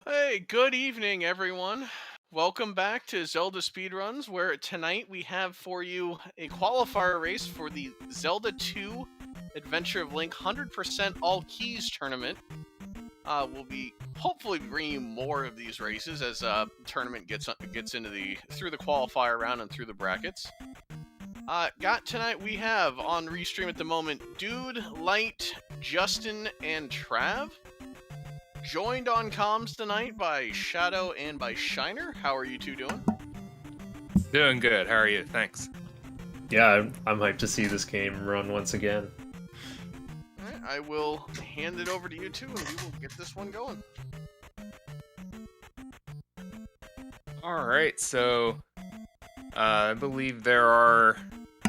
Hey, good evening, everyone. Welcome back to Zelda Speedruns, where tonight we have for you a qualifier race for the Zelda 2 Adventure of Link 100% All Keys tournament. We'll be hopefully bringing you more of these races as tournament gets into the through the qualifier round and through the brackets. Got tonight we have on restream at the moment Dude, Light, Justin, and Trav. Joined on comms tonight by Shadow and by Shiner. How are you two doing? Doing good. How are you? Thanks. Yeah, I'm hyped to see this game run once again. All right, I will hand it over to you two, and we will get this one going. All right, so I believe there are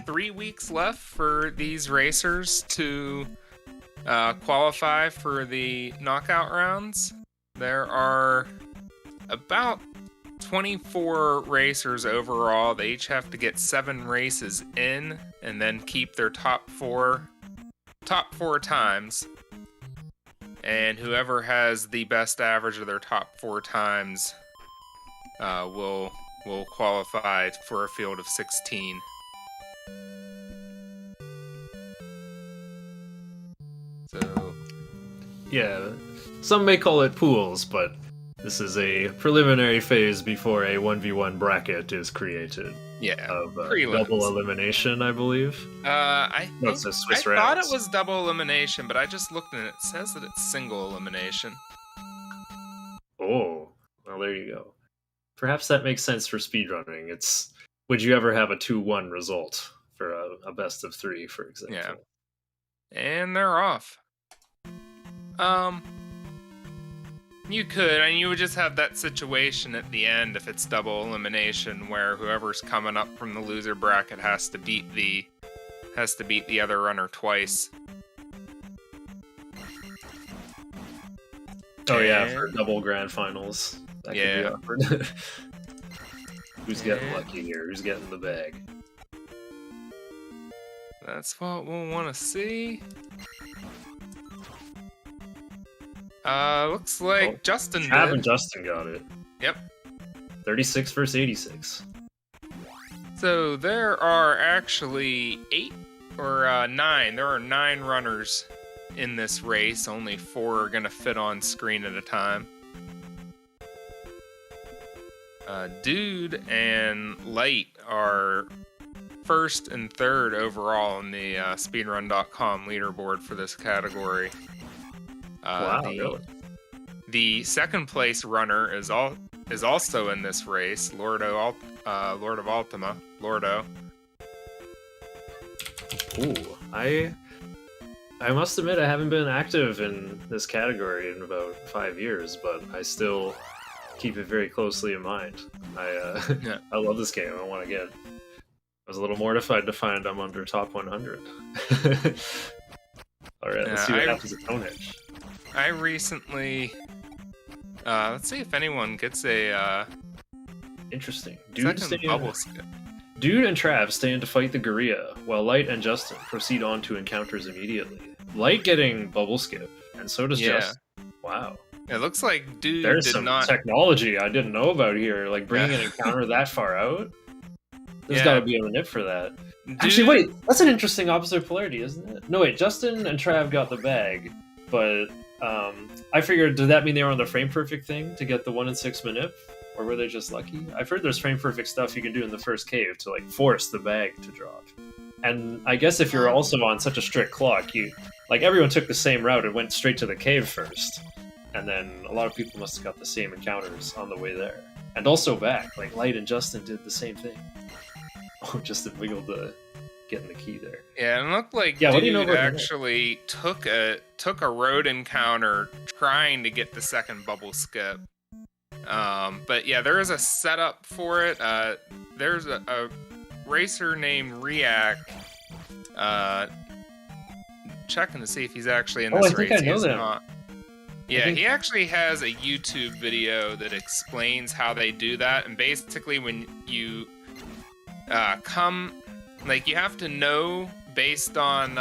3 weeks left for these racers to qualify for the knockout rounds. There are about 24 racers overall. They each have to get 7 races in and then keep their top four times. And whoever has the best average of their top 4 times will qualify for a field of 16. So, Yeah, some may call it pools, but this is a preliminary phase before a 1v1 bracket is created. yeah, Of prelims. double elimination, I believe. I No, think it says Swiss I thought it rounds. was double elimination, but I just looked and it says that it's single elimination. Oh, well, there you go. Perhaps that makes sense for speedrunning. Would you ever have a 2-1 result for a best of 3, for example? Yeah. And they're off. You could, and you would just have that situation at the end if it's double elimination, where whoever's coming up from the loser bracket has to beat the other runner twice. Oh yeah, for double grand finals. That could be awkward. Who's getting lucky here? Who's getting the bag? That's what we'll want to see. Looks like Justin Trav did. and Justin got it. Yep. 36 versus 86. So there are actually 8 or 9. There are 9 runners in this race. Only 4 are gonna fit on screen at a time. Dude and Light are first and third overall in the Speedrun.com leaderboard for this category. Wow, really? The second place runner is also in this race, Lord of Ultima, Lordo. Ooh, I must admit I haven't been active in this category in about 5 years, but I still keep it very closely in mind. Yeah. I love this game. I want to get. I was a little mortified to find I'm under top 100. All right, let's see what happens at Tonehenge. I recently, let's see if anyone gets a Interesting. second bubble skip. Dude and Trav stay in to fight the gorilla, while Light and Justin proceed on to encounters immediately. Light getting bubble skip, and so does Justin. Wow. It looks like Dude There's did some not. technology I didn't know about here, like bringing an encounter that far out. There's got to be a nip for that. Actually, wait, that's an interesting opposite polarity, isn't it? No, wait, Justin and Trav got the bag, but I figured, did that mean they were on the frame perfect thing to get the 1 in 6 manip? Or were they just lucky? I've heard there's frame perfect stuff you can do in the first cave to like force the bag to drop. And I guess if you're also on such a strict clock, everyone took the same route and went straight to the cave first. And then a lot of people must have got the same encounters on the way there. And also back, like Light and Justin did the same thing. Oh, Justin wiggled the getting the key there. Yeah, it looked like what do you know Dude about actually took a road encounter trying to get the second bubble skip. But yeah, there is a setup for it. There's a racer named React. Checking to see if he's actually in this race. I think I know them. Not. Yeah, he actually has a YouTube video that explains how they do that. And basically, when you you have to know based on.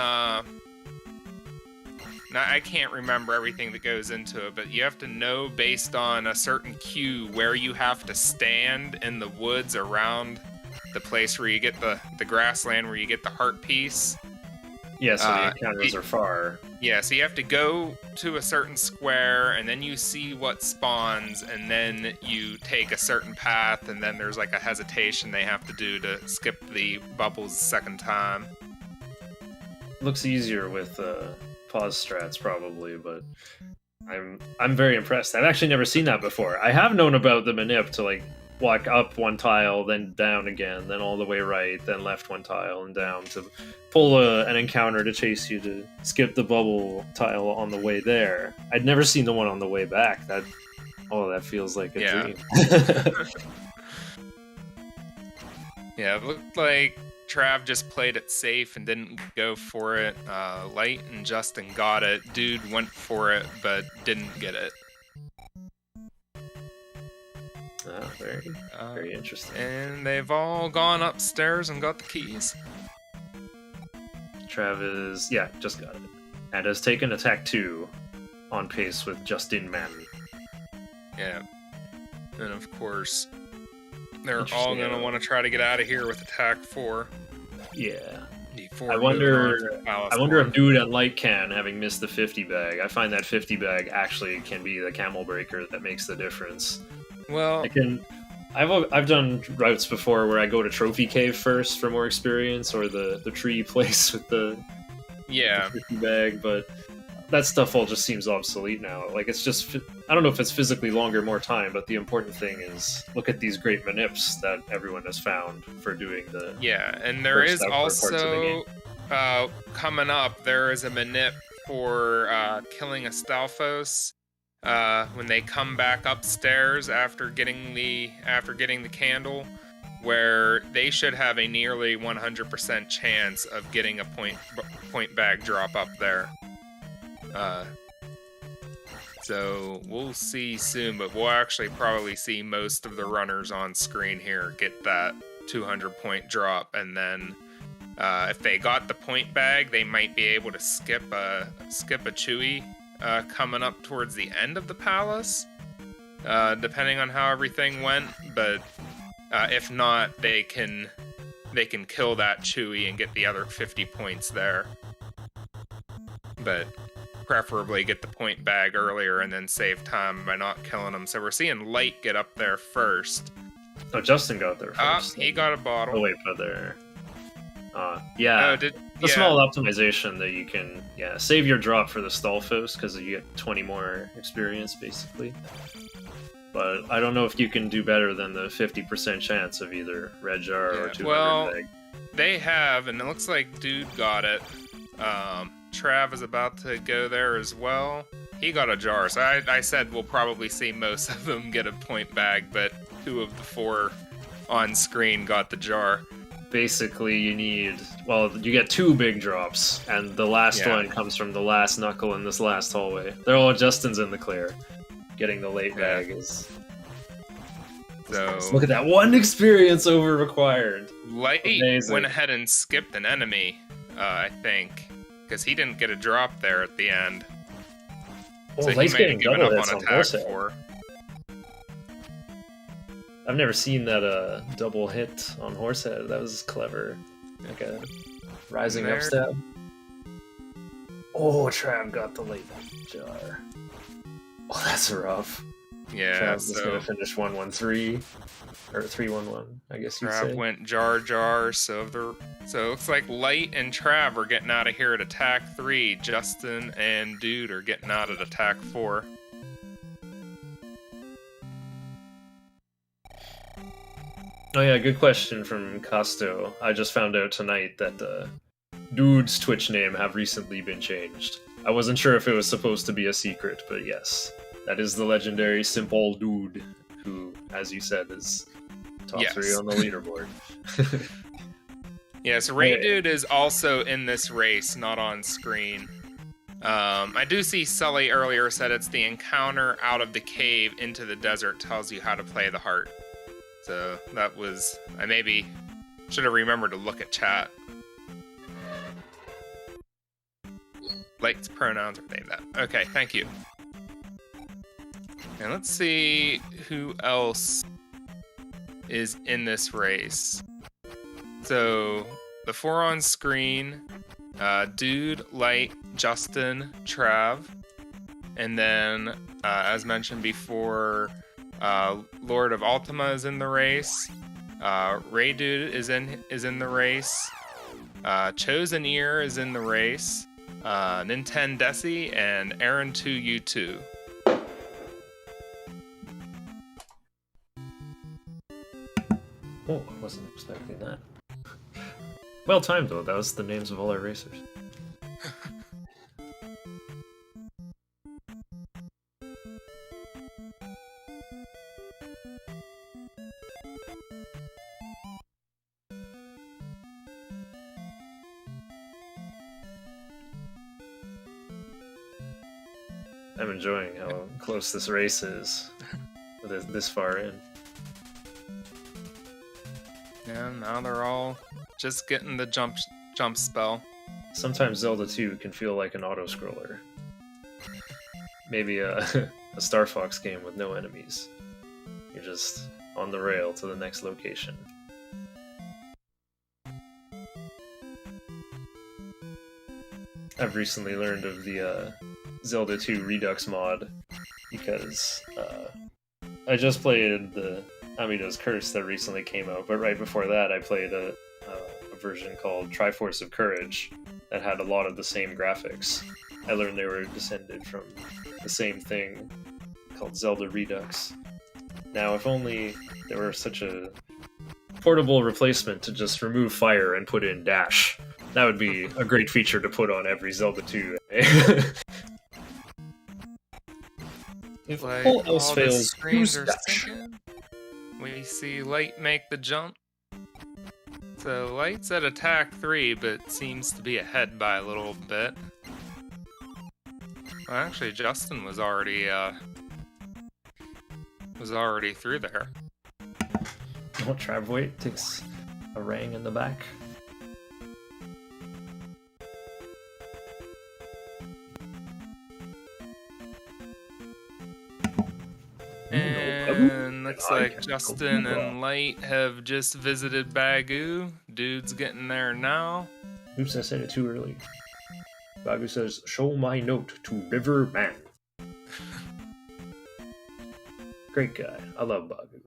Now I can't remember everything that goes into it, but you have to know based on a certain cue where you have to stand in the woods around the place where you get the grassland where you get the heart piece. Yeah, so the encounters are far. Yeah, so you have to go to a certain square, and then you see what spawns, and then you take a certain path, and then there's like a hesitation they have to do to skip the bubbles a second time. Looks easier with pause strats probably, but I'm very impressed. I've actually never seen that before. I have known about the manip to like walk up one tile, then down again, then all the way right, then left one tile and down to pull an encounter to chase you to skip the bubble tile on the way there. I'd never seen the one on the way back. That feels like a dream. Yeah, it looked like Trav just played it safe and didn't go for it. Light and Justin got it. Dude went for it, but didn't get it. Very interesting. And they've all gone upstairs and got the keys. Travis, just got it. And has taken attack 2 on pace with Justin Mann. Yeah. And of course, they're all going to want to try to get out of here with attack 4. Yeah. I wonder if Dude and Light can, having missed the 50 bag. I find that 50 bag actually can be the camel breaker that makes the difference. Well, I've done routes before where I go to Trophy Cave first for more experience, or the tree place with the 50 bag, but that stuff all just seems obsolete now. Like, it's just, I don't know if it's physically longer, more time, but the important thing is look at these great manips that everyone has found for doing the and there is also coming up, there is a manip for killing a Stalfos. When they come back upstairs after getting the candle, where they should have a nearly 100% chance of getting a point bag drop up there. So we'll see soon, but we'll actually probably see most of the runners on screen here get that 200 point drop, and then if they got the point bag, they might be able to skip a Chewy coming up towards the end of the palace, depending on how everything went. But if not, they can kill that Chewy and get the other 50 points there. But preferably get the point bag earlier and then save time by not killing them. So we're seeing Light get up there first. Oh, Justin got there first. He got a bottle. Oh wait, but there. The small optimization that you can save your drop for the Stalfos because you get 20 more experience basically. But I don't know if you can do better than the 50% chance of either red jar or 200 bag. They have, and it looks like Dude got it. Trav is about to go there as well. He got a jar, so I said we'll probably see most of them get a point bag, but 2 of the 4 on screen got the jar. Basically, you get 2 big drops, and the last one comes from the last knuckle in this last hallway. They're all Justin's in the clear. Getting the late bag is... So look at that, 1 experience over required. Light went ahead and skipped an enemy, I think, because he didn't get a drop there at the end. So Light's getting double hits on Horsehead. I've never seen that double hit on Horsehead. That was clever. Like a rising up stab. Oh, Trav got the late jar. Oh, that's rough. Yeah, Trav's just gonna finish 1-1-3 or 3-1-1, I guess you'd say. Trav went jar, so it looks like Light and Trav are getting out of here at attack 3. Justin and Dude are getting out at attack 4. Oh yeah, good question from Costo. I just found out tonight that Dude's Twitch name have recently been changed. I wasn't sure if it was supposed to be a secret, but yes. That is the legendary Simple Dude, who, as you said, is top 3 on the leaderboard. Yes, Ray Dude is also in this race, not on screen. I do see Sully earlier said it's the encounter out of the cave into the desert tells you how to play the heart. So that was... I maybe should have remembered to look at chat. Light's pronouns are they that. Okay, thank you. And let's see who else is in this race. So the 4 on screen, Dude, Light, Justin, Trav, and then as mentioned before, Lord of Ultima is in the race. Ray Dude is in the race. Chosen Ear is in the race. Nintendo Desi and Aaron 2U2. Oh, I wasn't expecting that. Well timed though, that was the names of all our racers. I'm enjoying how close this race is this far in. Yeah, now they're all just getting the jump spell. Sometimes Zelda 2 can feel like an auto-scroller. Maybe a Star Fox game with no enemies. You're just on the rail to the next location. I've recently learned of the Zelda 2 Redux mod because I just played the Amido's Curse that recently came out, but right before that I played a version called Triforce of Courage that had a lot of the same graphics. I learned they were descended from the same thing called Zelda Redux. Now, if only there were such a portable replacement to just remove fire and put in dash. That would be a great feature to put on every Zelda 2. If all else fails, use dash. We see Light make the jump. So Light's at attack 3, but seems to be ahead by a little bit. Well, actually, Justin was already through there. Oh, Travway takes a rang in the back. And looks like Justin and Light have just visited Bagu. Dude's getting there now. Oops, I said it too early. Bagu says, "Show my note to River Man." Great guy. I love Bagu.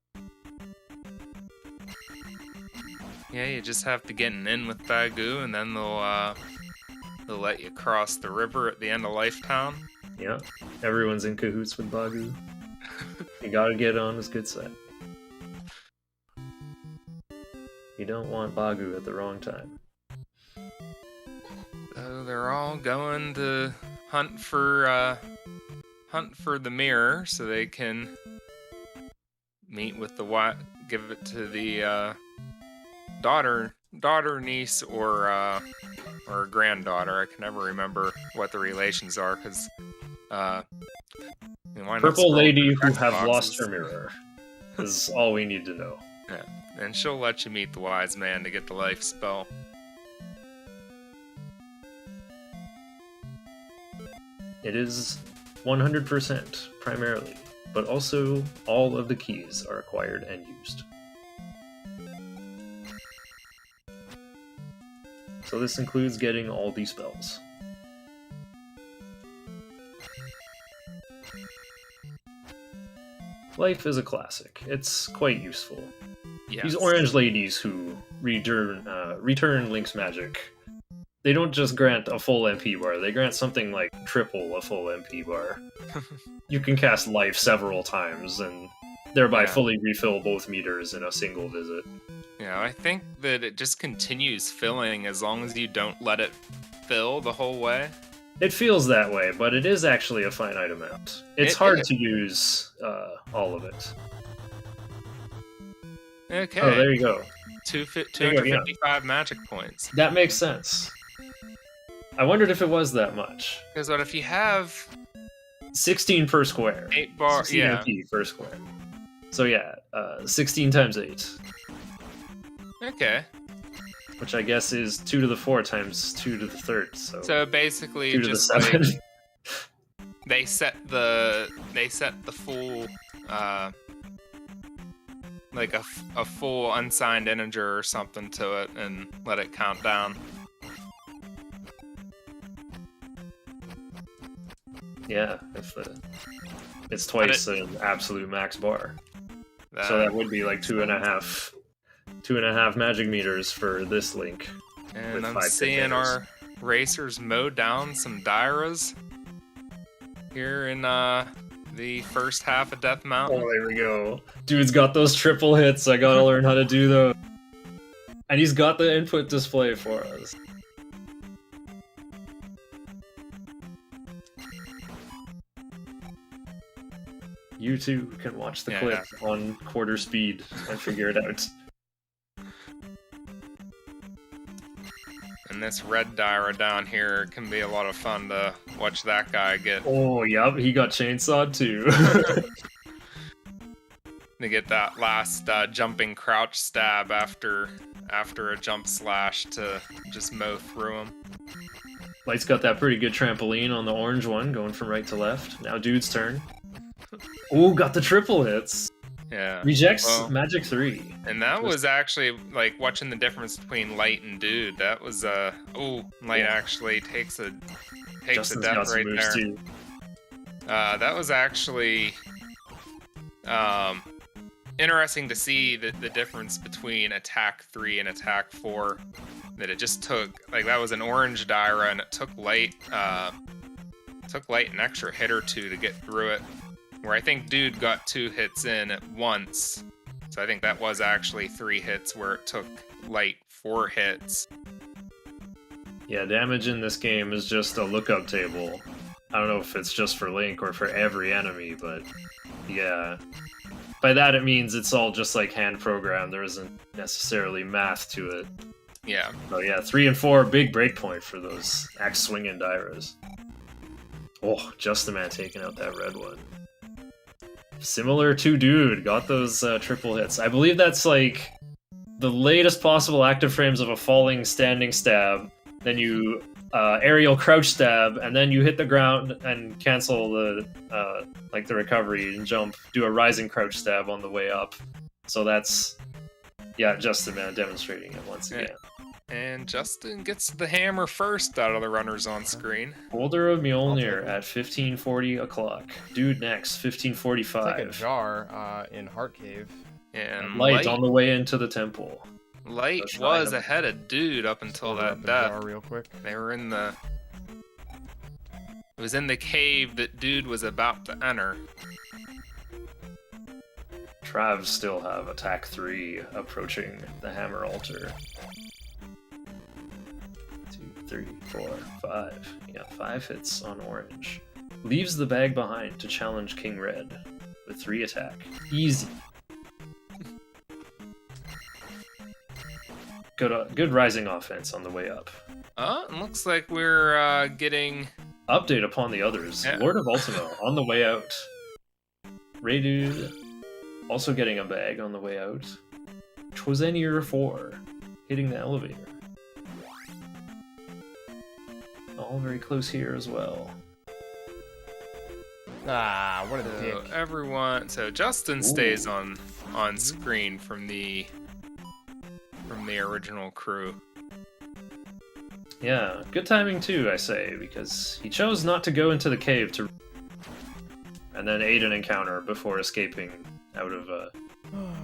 Yeah, you just have to get an in with Bagu, and then they'll let you cross the river at the end of Lifetown. Yeah, everyone's in cahoots with Bagu. You gotta get on his good side. You don't want Bagu at the wrong time. So they're all going to hunt for the mirror so they can meet with the give it to the daughter, niece, or granddaughter. I can never remember what the relations are because Purple lady who have lost her mirror is all we need to know. Yeah, and she'll let you meet the wise man to get the life spell. It is 100% primarily, but also all of the keys are acquired and used. So this includes getting all the spells. Life is a classic. It's quite useful. Yes. These orange ladies who return Link's magic, they don't just grant a full MP bar, they grant something like triple a full MP bar. You can cast life several times and thereby fully refill both meters in a single visit. Yeah, I think that it just continues filling as long as you don't let it fill the whole way. It feels that way, but it is actually a finite amount. It's hard to use all of it. Okay. Oh, there you go. 255 magic points. That makes sense. I wondered if it was that much. Because what if you have 16 per square? 8 bar, 16 yeah. MP per square. So yeah, 16 times 8. Okay. which I guess is 2 to the 4 times 2 to the 3rd. So basically, 2 to just the 7. like they set the full like a full unsigned integer or something to it and let it count down. Yeah, if it's twice an absolute max bar. That, So that would be like 2.5 magic meters for this link. and I'm 5 seeing containers. our racers mow down some Dairas here in the first half of Death Mountain. Oh, there we go. Dude's got those triple hits. I gotta learn how to do those. And he's got the input display for us. You too can watch the clip on quarter speed and figure it out. And this red Daira down here can be a lot of fun to watch that guy get. Oh, yep, he got chainsawed too. To get that last jumping crouch stab after a jump slash to just mow through him. Light's got that pretty good trampoline on the orange one, going from right to left. Now dude's turn. Oh, got the triple hits. Yeah. Rejects Magic 3. And that was actually, like, watching the difference between Light and Dude. That was, Light actually takes a Justin's death got some right moves there. too. That was actually interesting to see the difference between attack 3 and attack 4. That it just took, like, that was an orange Daira, and it took Light an extra hit or two to get through it. Where I think Dude got 2 hits in at once. So I think that was actually 3 hits, where it took Light 4 hits. Yeah, damage in this game is just a lookup table. I don't know if it's just for Link or for every enemy, but yeah. By that it means it's all just like hand programmed. There isn't necessarily math to it. Yeah. So yeah, 3 and 4, big breakpoint for those axe swinging Dairas. Oh, just the man taking out that red one. Similar to Dude, got those triple hits. I believe that's like the latest possible active frames of a falling standing stab. Then you aerial crouch stab, and then you hit the ground and cancel the like the recovery and jump. Do a rising crouch stab on the way up. So that's Justin man demonstrating it once again. And Justin gets the hammer first out of the runners on screen. Boulder of Mjolnir at 1540 o'clock. Dude next, 1545. It's like a jar in Heart Cave. And Light on the way into the temple. Light was ahead of Dude up until that death. Real quick. They were in the... It was in the cave that Dude was about to enter. Travs still have attack 3 approaching the hammer altar. 2, 3, 4, 5. Yeah, 5 hits on orange. Leaves the bag behind to challenge King Red with 3 attack. Easy. Good rising offense on the way up. It looks like we're getting... Update upon the others. Yeah. Lord of Ultimo on the way out. Ray Dude also getting a bag on the way out. Chozenier 4 hitting the elevator. All very close here as well. Ah, what a dick. Everyone... So Justin stays on screen from the original crew. Yeah, good timing too, I say, because he chose not to go into the cave to and then aid an encounter before escaping out of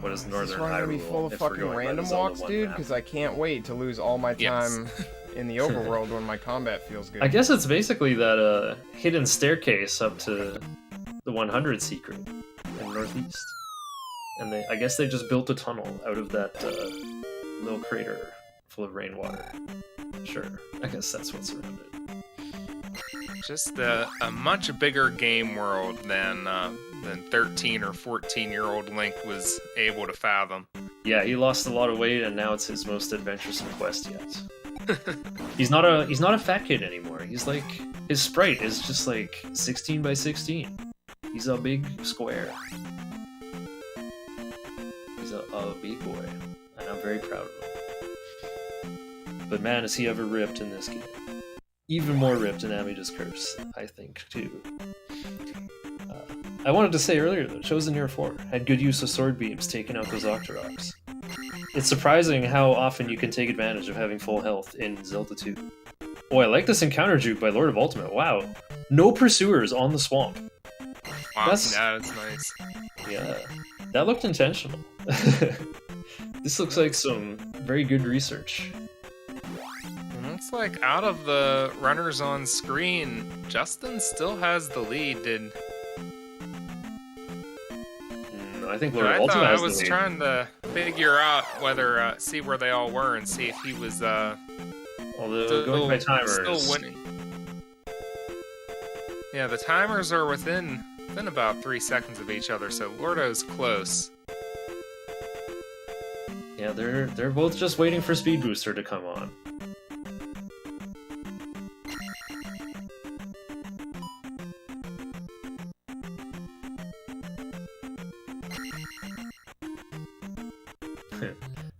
what is Northern Hyrule. Gonna be full of fucking random walks, dude, because I can't wait to lose all my time in the overworld when my combat feels good. I guess it's basically that hidden staircase up to the 100 secret in Northeast. And I guess they just built a tunnel out of that little crater full of rainwater. Sure, I guess that's what's around it. Just a much bigger game world than 13 or 14-year-old Link was able to fathom. Yeah, he lost a lot of weight, and now it's his most adventuresome quest yet. He's not a fat kid anymore. He's like, his sprite is just like 16 by 16. He's a big square. He's a big boy, and I'm very proud of him. but man, is he ever ripped in this game. Even more ripped in Amida's Curse, I think, too. I wanted to say earlier, though, Chosen Hero 4 had good use of sword beams taking out those Octoroks. It's surprising how often you can take advantage of having full health in Zelda 2. Oh, I like this encounter juke by Lord of Ultimate. Wow. No pursuers on the swamp. Wow, that's nice. Yeah, that looked intentional. This looks like some very good research. Looks like out of the runners on screen, Justin still has the lead. I think Lord of Ultimate has the lead. I was trying to figure out whether see where they all were and see if he was although going by timers, still winning. Yeah, the timers are within about 3 seconds of each other, so Lordo's close. Yeah, they're both just waiting for Speed Booster to come on.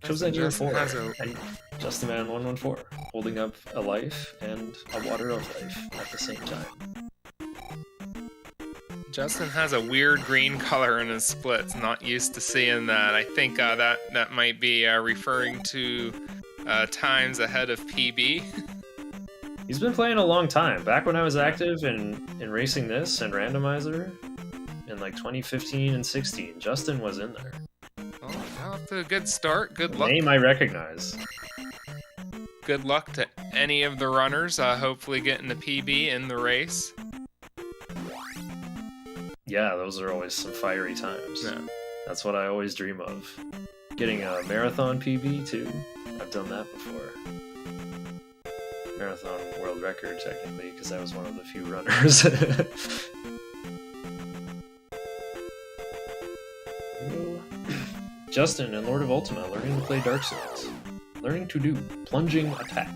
Chosen Hero 4 and Justin Man 114 holding up a life and a water of life at the same time. Justin has a weird green color in his splits. Not used to seeing that. I think that might be referring to times ahead of PB. He's been playing a long time. Back when I was active in Racing This and Randomizer in like 2015 and 16, Justin was in there. Oh, off to a good start. Good luck. Name I recognize. Good luck to any of the runners. Hopefully getting the PB in the race. Yeah, those are always some fiery times. Yeah. That's what I always dream of. Getting a marathon PB too. I've done that before. Marathon world record technically, because I was one of the few runners. Justin and Lord of Ultima learning to play Dark Souls. Learning to do plunging attack.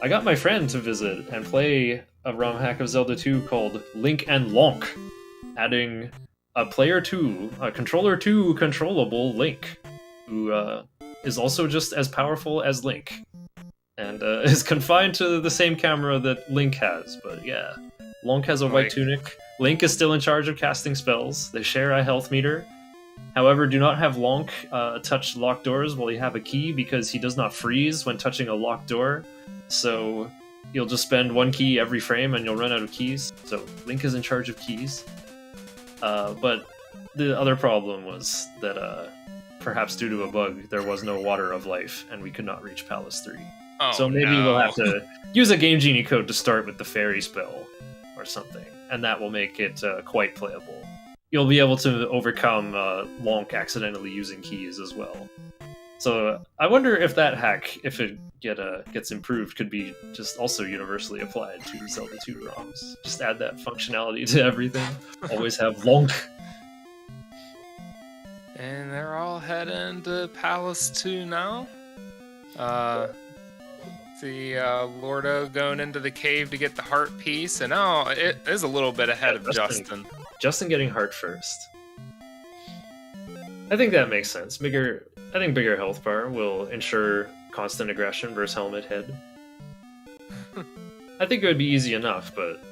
I got my friend to visit and play a ROM hack of Zelda 2 called Link and Lonk, adding a controller 2 controllable Link, who is also just as powerful as Link, and is confined to the same camera that Link has, but yeah. Lonk has a white tunic. Link is still in charge of casting spells. They share a health meter. However, do not have Lonk touch locked doors while you have a key, because he does not freeze when touching a locked door. So you'll just spend one key every frame and you'll run out of keys. So Link is in charge of keys. But the other problem was that perhaps due to a bug, there was no Water of Life and we could not reach Palace 3. Oh, so maybe we'll have to use a Game Genie code to start with the fairy spell or something, and that will make it quite playable. You'll be able to overcome Lonk accidentally using keys as well. So I wonder if that hack, if it gets improved, could be just also universally applied to Zelda 2 ROMs. Just add that functionality to everything. Always have Lonk. And they're all heading to Palace 2 now. See Lordo going into the cave to get the heart piece, and it is a little bit ahead of Justin. Justin getting heart first. I think that makes sense. I think bigger health bar will ensure constant aggression versus helmet head. I think it would be easy enough, but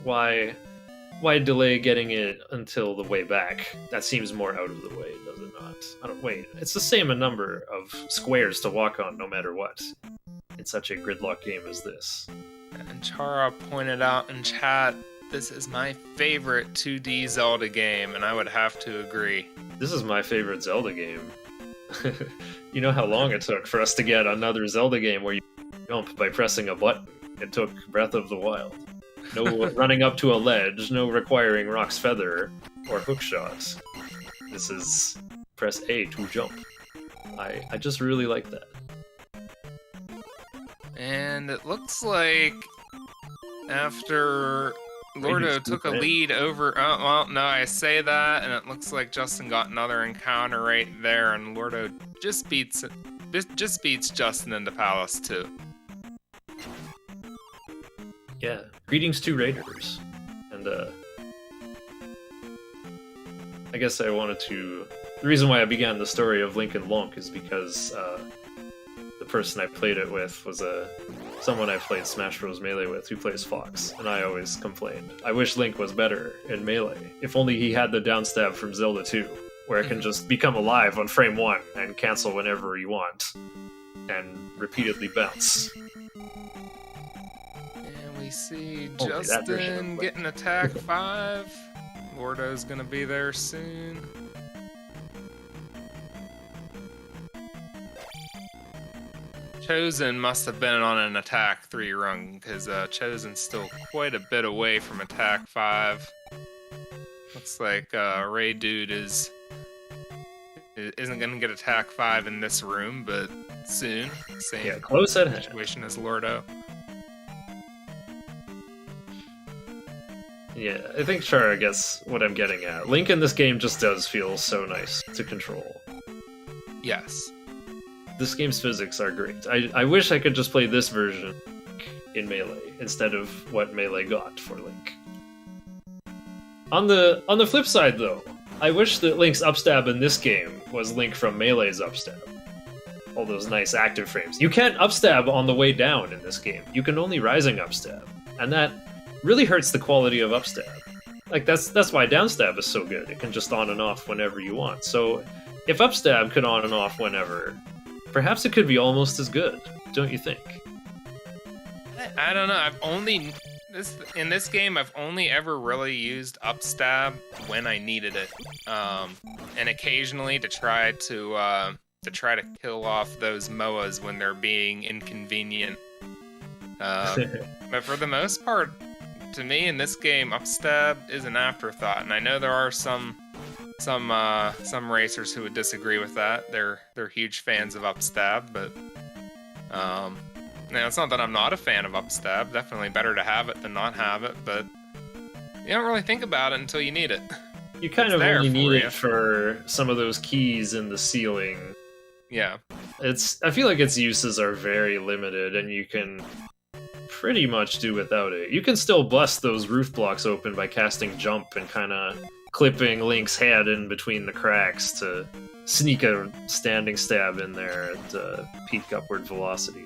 why delay getting it until the way back? That seems more out of the way, does it not? Wait, it's the same number of squares to walk on no matter what. In such a gridlock game as this. And Chara pointed out in chat, this is my favorite 2D Zelda game, and I would have to agree. This is my favorite Zelda game. You know how long it took for us to get another Zelda game where you jump by pressing a button? It took Breath of the Wild. No running up to a ledge, no requiring Rock's Feather or hookshot. This is press A to jump. I just really like that. And it looks like after Lordo took a lead over... Oh, well, no, I say that, and it looks like Justin got another encounter right there, and Lordo just beats Justin into Palace 2. Yeah, greetings to Raiders. And, I guess I wanted to... The reason why I began the story of Link and Lonk is because, the person I played it with was someone I played Smash Bros. Melee with who plays Fox, and I always complained. I wish Link was better in Melee. If only he had the downstab from Zelda 2, where it can just become alive on frame 1 and cancel whenever you want, and repeatedly bounce. And we see Only that version of Justin Link. getting attack 5. Lordo's gonna be there soon. Chosen must have been on an attack 3 run, because Chosen's still quite a bit away from attack 5. Looks like Ray Dude isn't gonna get attack 5 in this room, but soon. Same Close at hand. situation as Lordo. Yeah, I think Chara gets what I'm getting at. Link in this game just does feel so nice to control. Yes. This game's physics are great. I wish I could just play this version in Melee instead of what Melee got for Link. On the flip side, though, I wish that Link's upstab in this game was Link from Melee's upstab. All those nice active frames. You can't upstab on the way down in this game. You can only rising upstab, and that really hurts the quality of upstab. Like that's why downstab is so good. It can just on and off whenever you want. So if upstab could on and off whenever, perhaps it could be almost as good, don't you think? I don't know. In this game, I've only ever really used upstab when I needed it, and occasionally to try to kill off those MOAs when they're being inconvenient. But for the most part, to me in this game, upstab is an afterthought, and I know there are some racers who would disagree with that. They're huge fans of upstab, but it's not that I'm not a fan of upstab. Definitely better to have it than not have it, but you don't really think about it until you need it. You kind of only need it for some of those keys in the ceiling. Yeah. I feel like its uses are very limited, and you can pretty much do without it. You can still bust those roof blocks open by casting jump and kind of clipping Link's head in between the cracks to sneak a standing stab in there at peak upward velocity.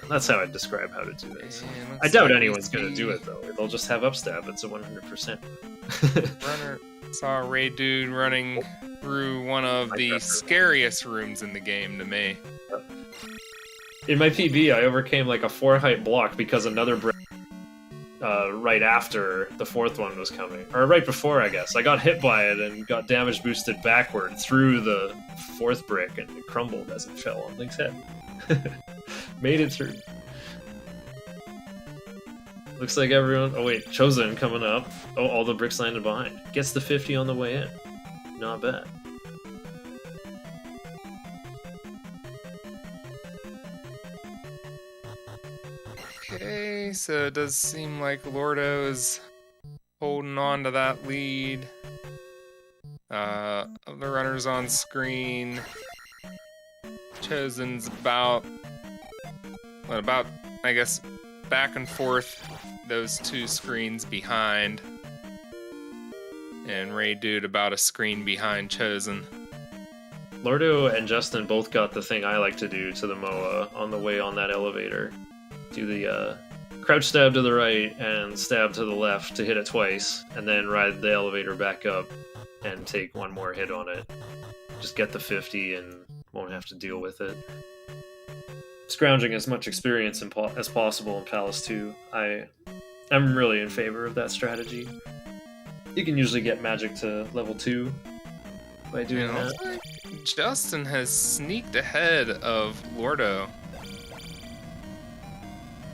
That's how I'd describe how to do this. I doubt anyone's going to do it, though. They'll just have upstab. It's a 100%. Runner saw a Ray Dude running through one of the scariest rooms in the game to me. In my PB, I overcame like a 4 height block because another brick right after the 4th one was coming. Or right before, I guess. I got hit by it and got damage boosted backward through the 4th brick, and it crumbled as it fell on Link's head. Made it through. Looks like everyone... Oh wait, Chosen coming up. Oh, all the bricks landed behind. Gets the 50 on the way in. Not bad. Okay, so it does seem like Lordo is holding on to that lead. The runner's on screen. Chosen's about, I guess, back and forth those 2 screens behind. And Ray Dude about a screen behind Chosen. Lordo and Justin both got the thing I like to do to the MOA on the way on that elevator. Do the crouch stab to the right and stab to the left to hit it twice, and then ride the elevator back up and take one more hit on it. Just get the 50 and won't have to deal with it. Scrounging as much experience as possible in Palace 2. I'm really in favor of that strategy. You can usually get magic to level 2 by doing that. Justin has sneaked ahead of Lordo.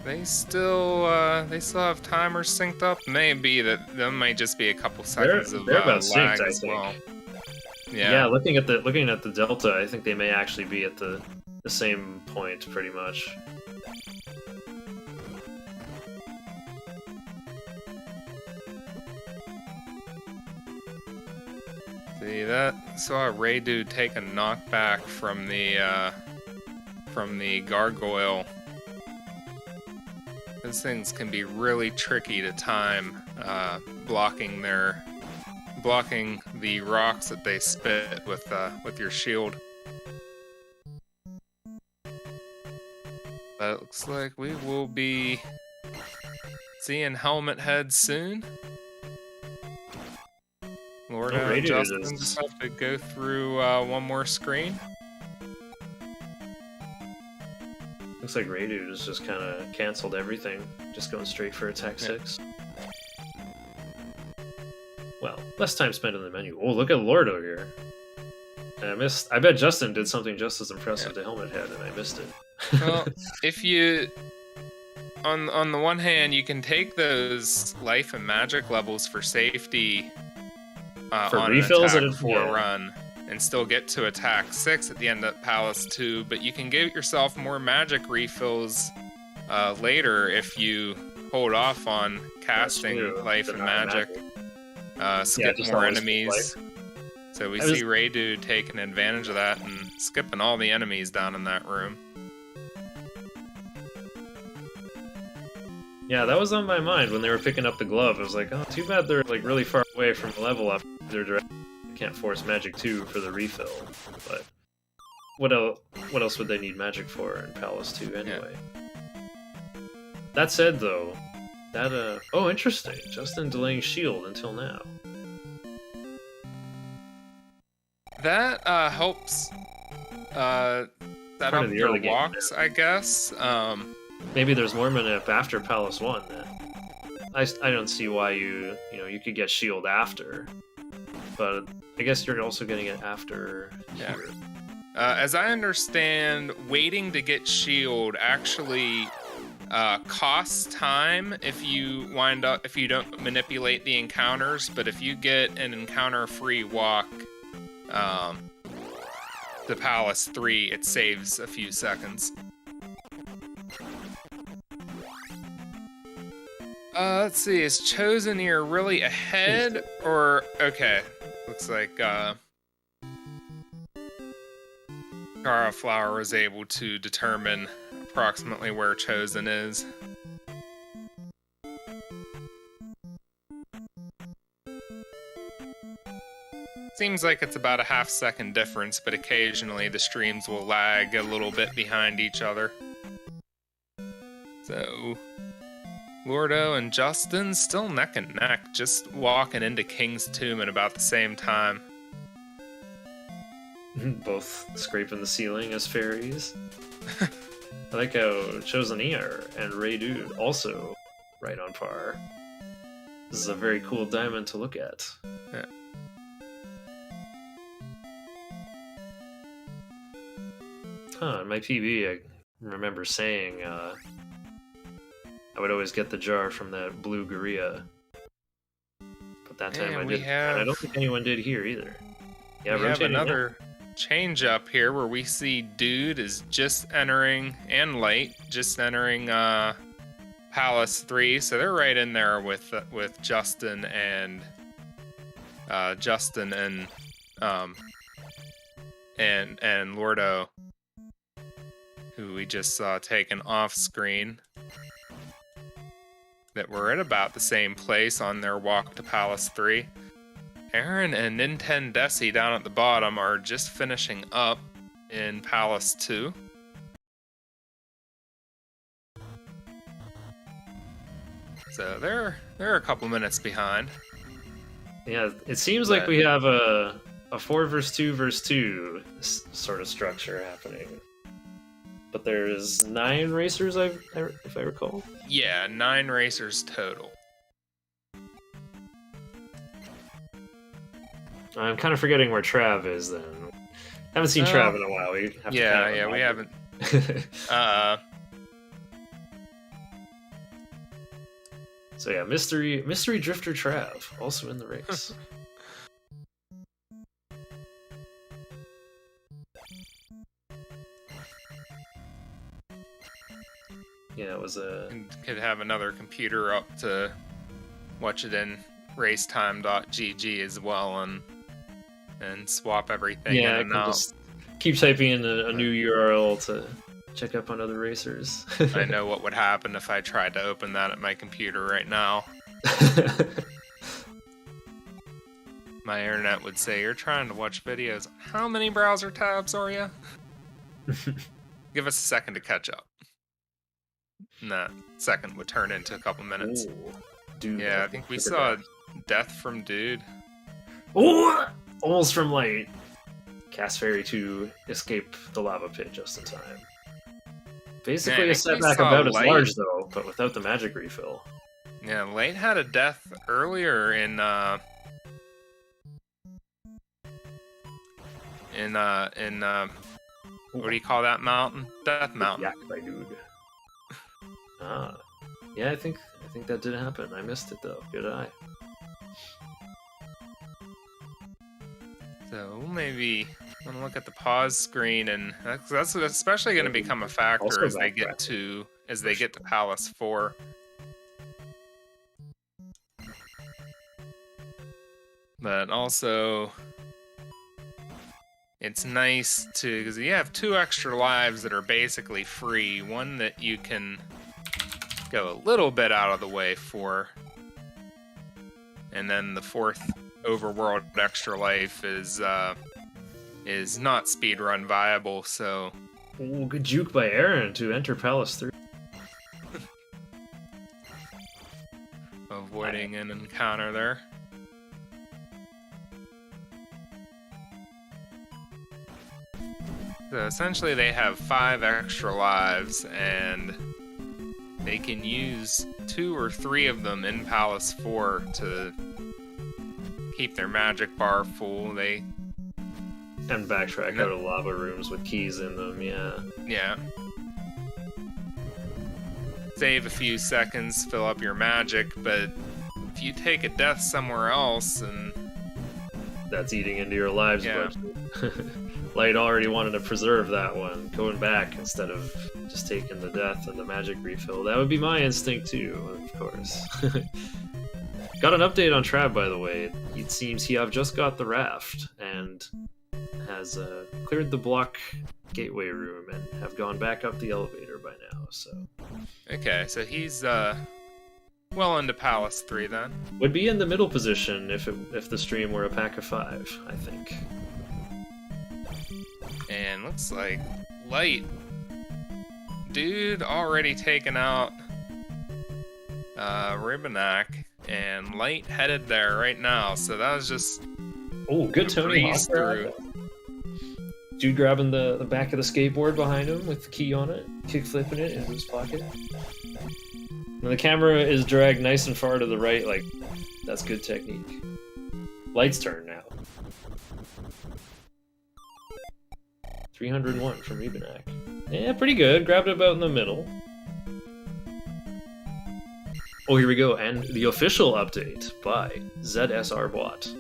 They still have timers synced up. Maybe that might just be a couple seconds of they're about lag synced, as well. Yeah, looking at the delta, I think they may actually be at the same point, pretty much. See that? Saw Ray Dude take a knockback from the gargoyle. Those things can be really tricky to time, blocking the rocks that they spit with your shield. But it looks like we will be seeing Helmet Head soon. Lorda and Justin just have to go through one more screen. Looks like Radu has just kind of canceled everything, just going straight for attack 6. Well, less time spent in the menu. Oh, look at Lordo here. I bet Justin did something just as impressive to Helmet Head, and I missed it. Well, if you... On the one hand, you can take those life and magic levels for safety for on refills an attack 4 run and still get to attack 6 at the end of Palace 2, but you can give yourself more magic refills later if you hold off on casting life and magic. Skip more enemies. So we see Radu taking advantage of that and skipping all the enemies down in that room. Yeah, that was on my mind when they were picking up the glove. I was like, oh, too bad they're like really far away from the level after they're direct. Can't force magic 2 for the refill. But what else would they need magic for in Palace 2 anyway? Yeah. That said, though, that oh, interesting. Justin delaying shield until now. That helps. That helps your walks, I guess. Maybe there's more minute after Palace 1 then. I don't see why you could get shield after, but I guess you're also getting it after here. As I understand, waiting to get shield actually costs time if you don't manipulate the encounters, but if you get an encounter-free walk to Palace 3, it saves a few seconds. Let's see, is Chosen here really ahead, or... Okay, looks like, Flower was able to determine approximately where Chosen is. Seems like it's about a half-second difference, but occasionally the streams will lag a little bit behind each other. So... Lordo and Justin still neck and neck, just walking into King's Tomb at about the same time. Both scraping the ceiling as fairies. I like how Chosen Ear and Radu also right on par. This is a very cool diamond to look at. Yeah. In my PB, I remember saying I would always get the jar from that blue Gorilla. But that time I didn't. And I don't think anyone did here either. Yeah, we have another change up here where we see Dude is just entering, and Light just entering Palace 3, so they're right in there with Justin and Lordo, who we just saw taken off screen. That we're at about the same place on their walk to Palace 3. Aaron and Nintendesi down at the bottom are just finishing up in Palace 2. So they're a couple minutes behind. Yeah, it seems like we have a 4 versus 2 versus 2 sort of structure happening. But there's 9 racers, if I recall. Yeah, 9 racers total. I'm kind of forgetting where Trav is then. Haven't seen Trav in a while. We have to we haven't. So yeah, mystery drifter Trav also in the race. Yeah, it was and could have another computer up to watch it in racetime.gg as well and swap everything in and out. Just keep typing in a new URL to check up on other racers. I know what would happen if I tried to open that at my computer right now. My internet would say, "You're trying to watch videos. How many browser tabs are you?" Give us a second to catch up. and that second would turn into a couple minutes. Ooh, dude. Yeah, I think we saw death from Dude. Oh, almost from Light. Cast Fairy to escape the lava pit just in time. Basically a setback about as large though, but without the magic refill. Yeah, Light had a death earlier in what do you call that mountain? Death Mountain. Yak by Dude. Ah, yeah, I think that did happen. I missed it though. Good eye. So maybe I'm gonna look at the pause screen, and that's especially going to become a factor as they get to Palace 4. But also, it's nice because you have 2 extra lives that are basically free. One that you can go a little bit out of the way for, and then the 4th Overworld extra life is not speedrun viable. So, ooh, good juke by Aaron to enter Palace 3. Avoiding an encounter there. So essentially they have 5 extra lives, and they can use 2 or 3 of them in Palace 4 to keep their magic bar full. And backtrack out of lava rooms with keys in them, yeah. Yeah. Save a few seconds, fill up your magic, but if you take a death somewhere else, and that's eating into your lives budget. Light already wanted to preserve that one, going back instead of just taking the death and the magic refill. That would be my instinct too, of course. Got an update on Trav, by the way. It seems he have just got the raft and has cleared the block gateway room and have gone back up the elevator by now. So okay, so he's well into Palace 3 then. Would be in the middle position if the stream were a pack of 5, I think. And looks like Light Dude already taken out Ribbonak, and Light headed there right now. So that was just good Tony Hawk through. Dude grabbing the back of the skateboard behind him with the key on it, kick flipping it into his pocket. And the camera is dragged nice and far to the right, like that's good technique. Light's turn now. 301 from Ribbonak. Yeah, pretty good. Grabbed it about in the middle. Oh, here we go. And the official update by ZSR Bot.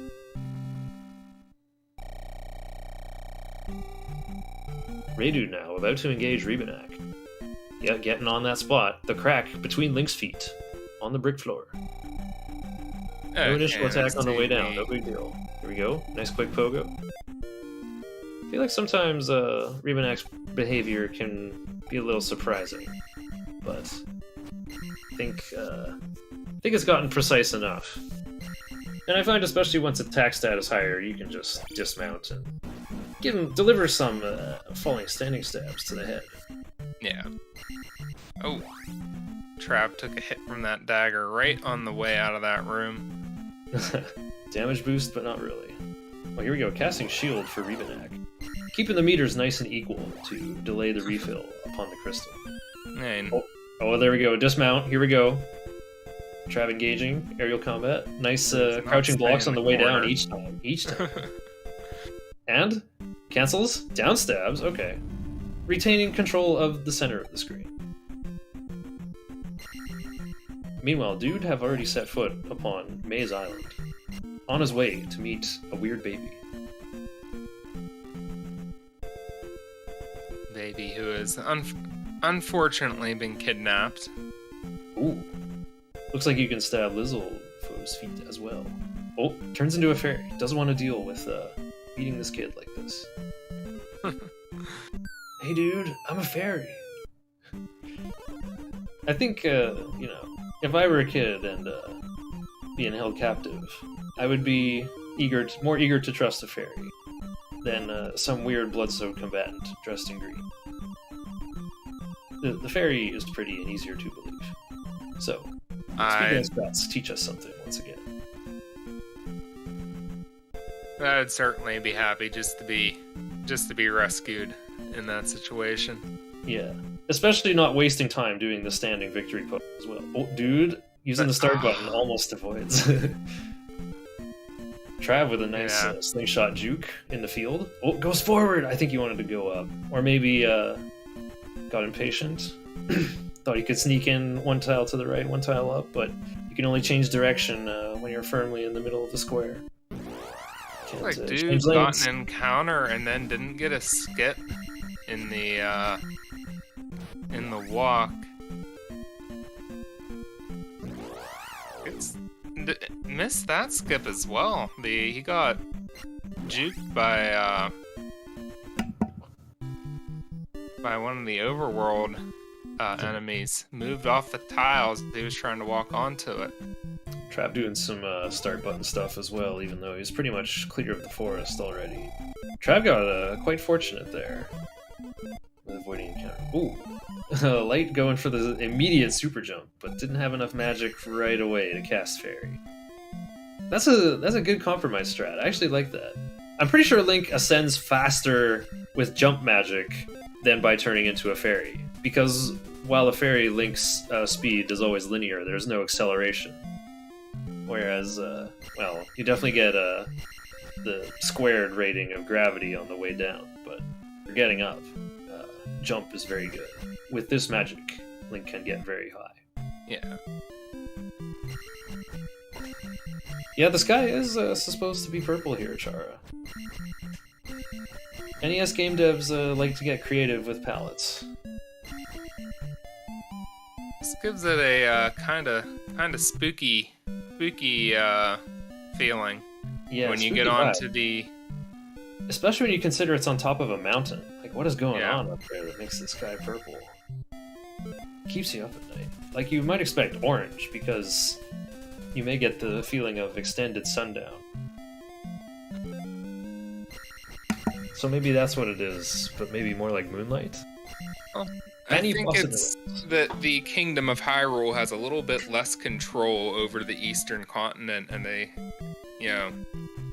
Radu now, about to engage Ribbonak. Yeah, getting on that spot. The crack between Link's feet. On the brick floor. No initial attack on the way down. No big deal. Here we go. Nice quick pogo. I feel like sometimes Ribbonak's behavior can be a little surprising, but I think it's gotten precise enough. And I find especially once attack status higher, you can just dismount and deliver some falling standing stabs to the head. Yeah. Oh, Trav took a hit from that dagger right on the way out of that room. Damage boost, but not really. Well, here we go. Casting shield for Ribbonak. Keeping the meters nice and equal to delay the refill upon the crystal. And oh, there we go. Dismount. Here we go. Trav engaging. Aerial combat. Nice crouching blocks on the way down each time. And cancels. Down stabs. Okay. Retaining control of the center of the screen. Meanwhile, Dude have already set foot upon Maze Island, on his way to meet a weird baby. Baby who has unfortunately been kidnapped. Ooh. Looks like you can stab Lizzlefo's feet as well. Oh, turns into a fairy. Doesn't want to deal with eating this kid like this. Hey dude, I'm a fairy. I think, if I were a kid and being held captive, I would be more eager to trust a fairy than some weird blood-soaked combatant dressed in green. the fairy is pretty and easier to believe. So, speedrun stats teach us something once again. I'd certainly be happy just to be rescued in that situation. Yeah, especially not wasting time doing the standing victory pose as well. Oh, dude, using the start button almost avoids. Trav with a nice slingshot juke in the field. Oh, goes forward. I think he wanted to go up, or maybe got impatient. Thought he could sneak in one tile to the right, one tile up, but you can only change direction when you're firmly in the middle of the square. Like, dude got an encounter and then didn't get a skip in the walk. Missed that skip as well. He got juked by one of the Overworld enemies. Moved off the tiles. He was trying to walk onto it. Trav doing some start button stuff as well, even though he's pretty much clear of the forest already. Trav got quite fortunate there with avoiding encounter. Ooh, Light going for the immediate super jump, but didn't have enough magic right away to cast fairy. That's a good compromise strat. I actually like that. I'm pretty sure Link ascends faster with jump magic than by turning into a fairy, because while a fairy Link's speed is always linear, there's no acceleration. Whereas, well, you definitely get the squared rating of gravity on the way down, but for getting up, jump is very good. With this magic, Link can get very high. Yeah. Yeah, the sky is supposed to be purple here, Chara. NES game devs like to get creative with palettes. This gives it a kind of spooky feeling. Yeah, when you get onto the... Especially when you consider it's on top of a mountain. Like, what is going on up there that makes the sky purple? Keeps you up at night. Like, you might expect orange, because you may get the feeling of extended sundown. So maybe that's what it is, but maybe more like moonlight? Oh, I think it's that the Kingdom of Hyrule has a little bit less control over the eastern continent, and they,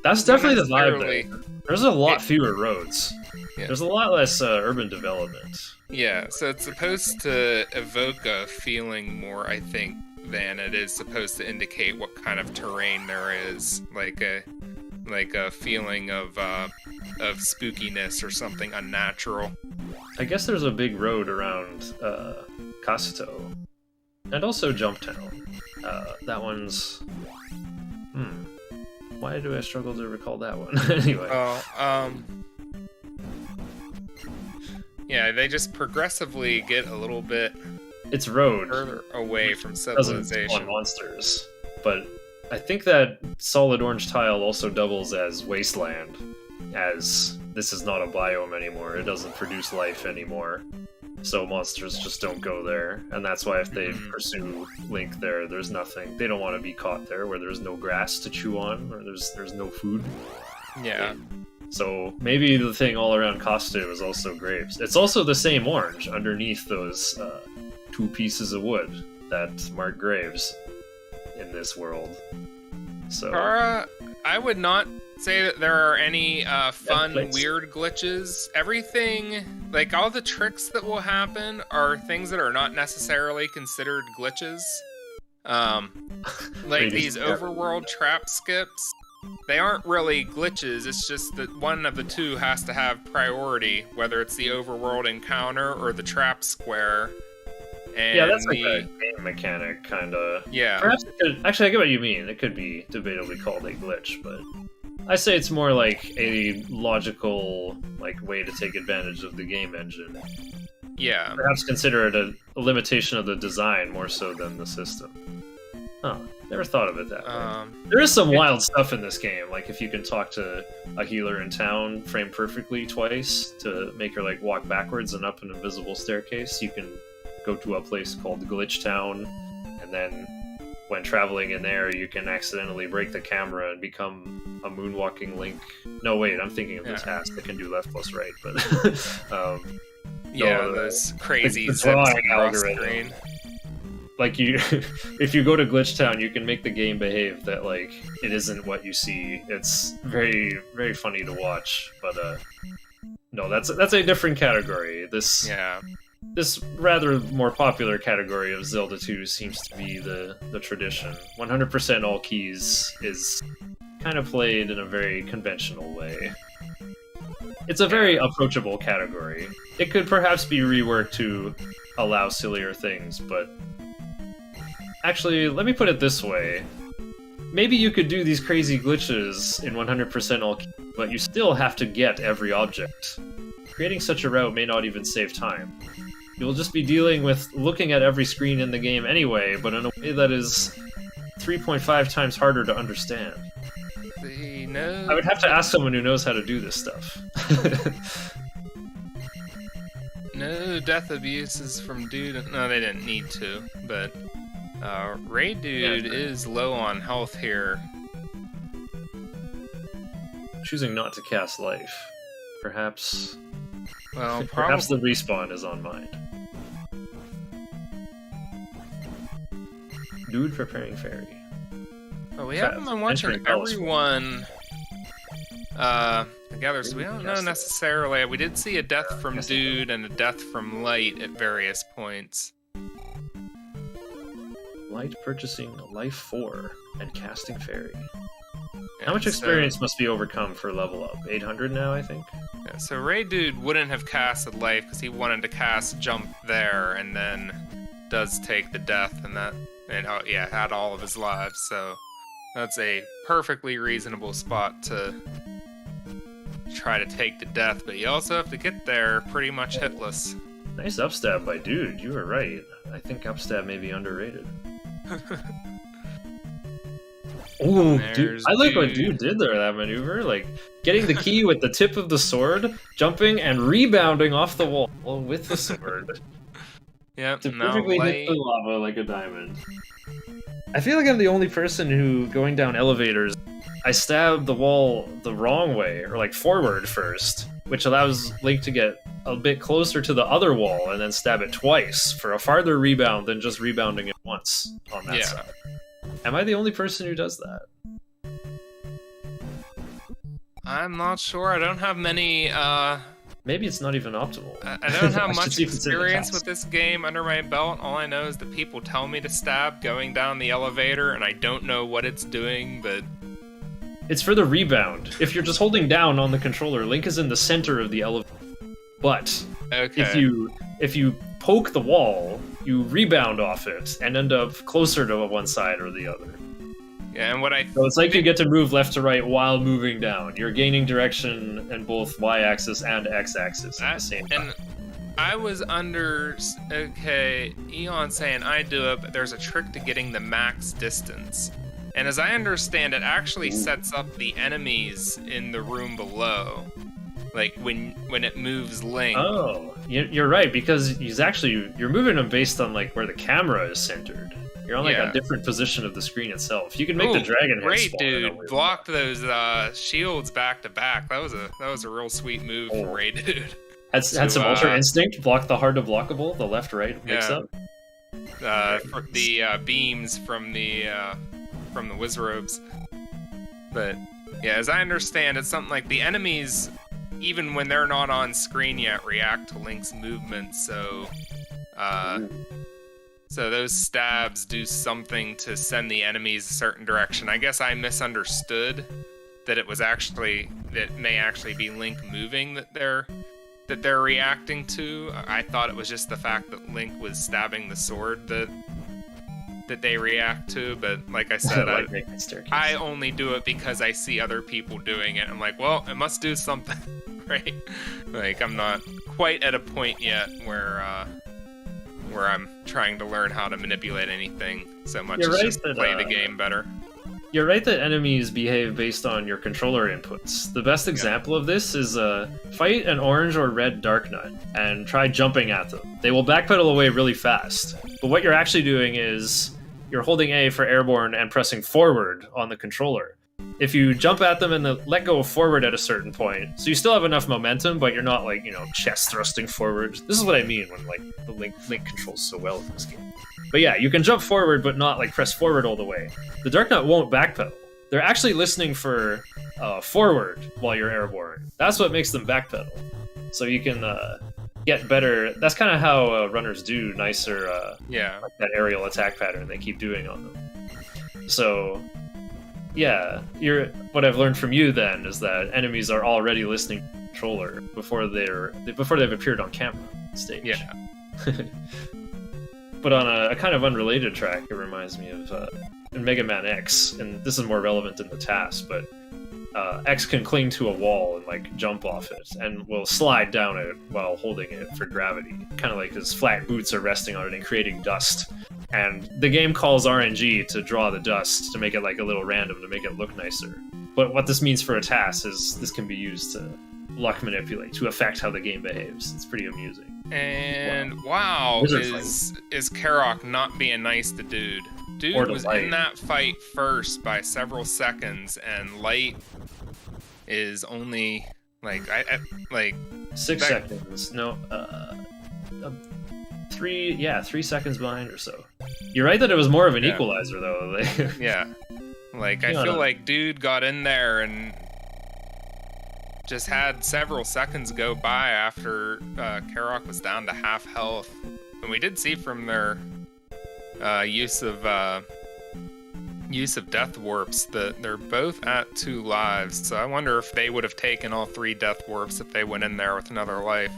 That's definitely the vibe there. There's a lot fewer roads. Yeah. There's a lot less urban development. Yeah, so it's supposed to evoke a feeling more, I think, than it is supposed to indicate what kind of terrain there is, like a feeling of spookiness or something unnatural. I guess there's a big road around Kasato, and also Jump Town. That one's... Why do I struggle to recall that one? Anyway. Yeah, they just progressively get a little bit... It's road. Further away from civilization. Doesn't spawn monsters. But I think that solid orange tile also doubles as wasteland, as this is not a biome anymore. It doesn't produce life anymore. So monsters just don't go there. And that's why if they pursue Link there, there's nothing. They don't want to be caught there where there's no grass to chew on, or there's no food. Yeah. So maybe the thing all around Costa is also graves. It's also the same orange underneath those two pieces of wood that mark graves in this world. So I would not say that there are any fun, weird glitches. Everything, like all the tricks that will happen are things that are not necessarily considered glitches. Like these overworld trap skips. They aren't really glitches, it's just that one of the two has to have priority, whether it's the overworld encounter or the trap square. And yeah, that's like a game mechanic, kind of. Yeah. Perhaps it could, actually, I get what you mean. It could be debatably called a glitch, but I say it's more like a logical way to take advantage of the game engine. Yeah. Perhaps consider it a limitation of the design more so than the system. Huh. Never thought of it that way. There is some wild stuff in this game, like if you can talk to a healer in town framed perfectly twice to make her walk backwards and up an invisible staircase, you can go to a place called Glitch Town, and then when traveling in there you can accidentally break the camera and become a moonwalking Link. No, wait, I'm thinking of this task that can do left plus right, but Yeah, No, those crazy the zips drawing across algorithm. screen. Like you, if you go to Glitch Town, you can make the game behave that like it isn't what you see. It's very, very funny to watch. But no, that's a different category. This rather more popular category of Zelda 2 seems to be the tradition. 100% all keys is kind of played in a very conventional way. It's a very approachable category. It could perhaps be reworked to allow sillier things, but actually, let me put it this way. Maybe you could do these crazy glitches in 100% all keys, but you still have to get every object. Creating such a route may not even save time. You'll just be dealing with looking at every screen in the game anyway, but in a way that is 3.5 times harder to understand. I would have to ask someone who knows how to do this stuff. No death abuses from Dude. No, they didn't need to, but Ray Dude is low on health here. Choosing not to cast life. Perhaps... Well, perhaps the respawn is on mind. Dude preparing fairy. Oh, we haven't been watching everyone together, so we don't know necessarily. We did see a death from Dude and a death from Light at various points. Light purchasing Life 4 and casting fairy. How much experience must be overcome for level up? 800 now, I think? Yeah, so Ray Dude wouldn't have casted Life because he wanted to cast Jump there and then does take the death and that, and had all of his lives, so that's a perfectly reasonable spot to try to take the death, but you also have to get there pretty much hitless. Nice upstab by Dude, you were right. I think upstab may be underrated. Ooh, dude, I like what Dude did there, that maneuver. Like, getting the key with the tip of the sword, jumping, and rebounding off the wall with the sword. Yep, to perfectly hit the lava like a diamond. I feel like I'm the only person who, going down elevators, I stab the wall the wrong way, or like forward first, which allows Link to get a bit closer to the other wall and then stab it twice for a farther rebound than just rebounding it once on that side. Am I the only person who does that? I'm not sure. I don't have many, Maybe it's not even optimal. I don't have much experience with this game under my belt. All I know is that people tell me to stab going down the elevator, and I don't know what it's doing, but... It's for the rebound. If you're just holding down on the controller, Link is in the center of the elevator. But if you poke the wall, you rebound off it and end up closer to one side or the other. Yeah, and so it's like you get to move left to right while moving down. You're gaining direction in both y-axis and x-axis at the same time. And I was under... Okay, Eon saying I do it, but there's a trick to getting the max distance. And as I understand, it actually sets up the enemies in the room below. Like, when it moves Link. Oh, you're right, because you're moving them based on, like, where the camera is centered. You're on, like, a different position of the screen itself. You can make the dragon head great, spawn. Dude. Blocked those shields back to back. That was a real sweet move from Ray Dude. Had some Ultra Instinct, block the hard to blockable, the left-right mix-up. For the beams from the Wizrobes. But, yeah, as I understand, it's something like the enemies... Even when they're not on screen yet, react to Link's movement, so those stabs do something to send the enemies a certain direction. I guess I misunderstood that it may actually be Link moving that they're reacting to. I thought it was just the fact that Link was stabbing the sword that they react to, but like I said, I only do it because I see other people doing it. I'm like, well, it must do something, right? Like, I'm not quite at a point yet where I'm trying to learn how to manipulate anything so much as just play the game better. You're right that enemies behave based on your controller inputs. The best example of this is fight an orange or red Darknut and try jumping at them. They will backpedal away really fast, but what you're actually doing is you're holding A for airborne and pressing forward on the controller. if you jump at them and let go forward at a certain point, so you still have enough momentum, but you're not like, chest thrusting forward. This is what I mean when like the Link controls so well in this game. But yeah, you can jump forward, but not like press forward all the way. The Dark Knight won't backpedal. They're actually listening for forward while you're airborne. That's what makes them backpedal. So you can get better. That's kind of how runners do nicer. Like that aerial attack pattern they keep doing on them. So. Yeah, what I've learned from you then is that enemies are already listening to the controller before they've appeared on camera on stage. Yeah. But on a kind of unrelated track, it reminds me of in Mega Man X, and this is more relevant in the task, but X can cling to a wall and like jump off it, and will slide down it while holding it for gravity, kind of like his flat boots are resting on it and creating dust. And the game calls RNG to draw the dust to make it like a little random to make it look nicer. But what this means for a task is this can be used to luck manipulate to affect how the game behaves. It's pretty amusing. And wow, is Karok not being nice to Dude? Dude was in that fight first by several seconds, and Light is only like 6 seconds. No, 3 seconds behind or so. You're right that it was more of an equalizer though. Yeah, like I feel like Dude got in there and just had several seconds go by after Karok was down to half health, and we did see from their use of death warps that they're both at 2 lives. So I wonder if they would have taken all 3 death warps if they went in there with another life.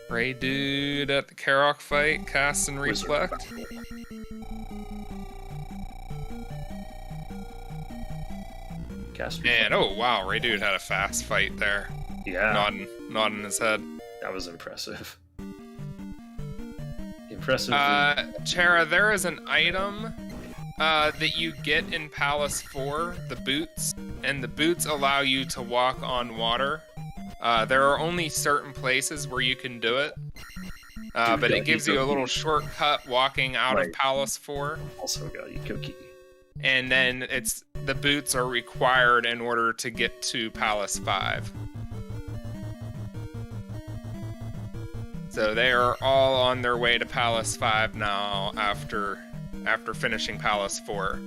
Ray Dude at the Karok fight, cast and reflect. And oh wow, Ray Dude had a fast fight there. Yeah. Nodding his head. That was impressive. Impressive. Chara, there is an item that you get in Palace 4, the boots, and the boots allow you to walk on water. There are only certain places where you can do it, but it gives you a little shortcut walking out of Palace 4. Also got Ikoki. And then the boots are required in order to get to Palace 5. So they are all on their way to Palace 5 now after finishing Palace 4.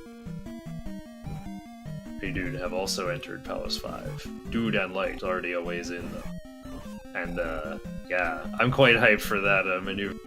Hey Dude have also entered Palace 5. Dude and Light already a ways in though. And yeah, I'm quite hyped for that maneuver.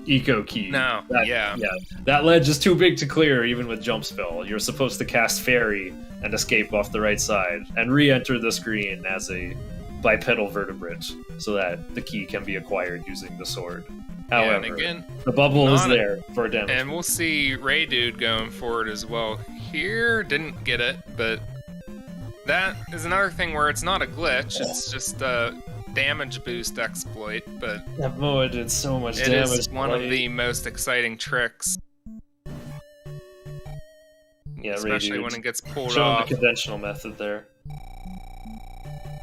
Eco key. No, that ledge is too big to clear even with jump spell. You're supposed to cast Fairy and escape off the right side and re-enter the screen as a bipedal vertebrate so that the key can be acquired using the sword. However, and again, the bubble is there for damage. And we'll see Ray Dude going forward as well. Here, didn't get it, but that is another thing where it's not a glitch, it's just a damage boost exploit, but that Moa did so much damage. It is one of the most exciting tricks. Yeah, especially when it gets pulled Show off. The conventional method there.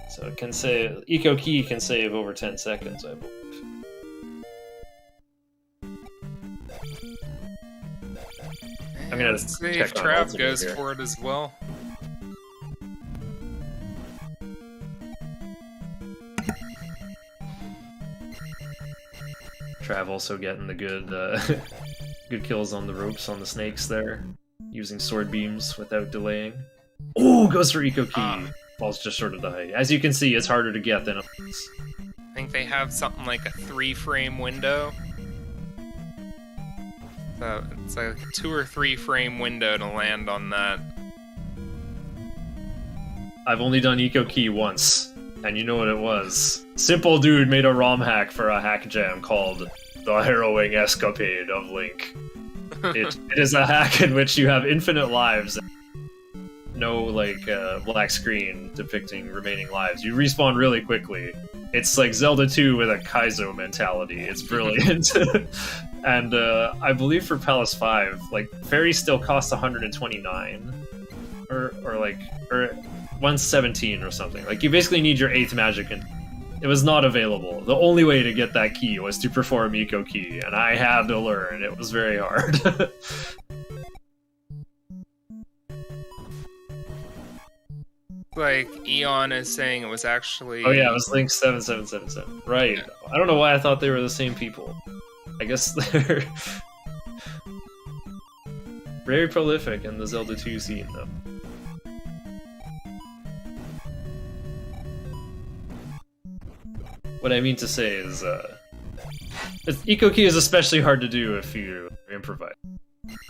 So it can save, Eco Key can save over 10 seconds, I believe. I'm gonna see if Trav goes for it as well. Trav also getting the good good kills on the ropes on the snakes there, using sword beams without delaying. Oh, goes for Eco Key. Falls just short of the height. As you can see, it's harder to get than others. I think they have something like a 3-frame window. So it's like a 2 or 3 frame window to land on that. I've only done Eco Key once, and you know what it was. Simple Dude made a ROM hack for a hack jam called The Harrowing Escapade of Link. It is a hack in which you have infinite lives. No, like, black screen depicting remaining lives. You respawn really quickly. It's like Zelda 2 with a Kaizo mentality. It's brilliant. And I believe for Palace 5, like, Fairy still costs 129. Or 117 or something. Like, you basically need your 8th magic, and it was not available. The only way to get that key was to perform Eco Key, and I had to learn. It was very hard. like Eon is saying it was actually... Oh yeah, it was Link 7777. Right. Yeah. I don't know why I thought they were the same people. I guess they're very prolific in the Zelda 2 scene, though. What I mean to say is, Eco Key is especially hard to do if you improvise.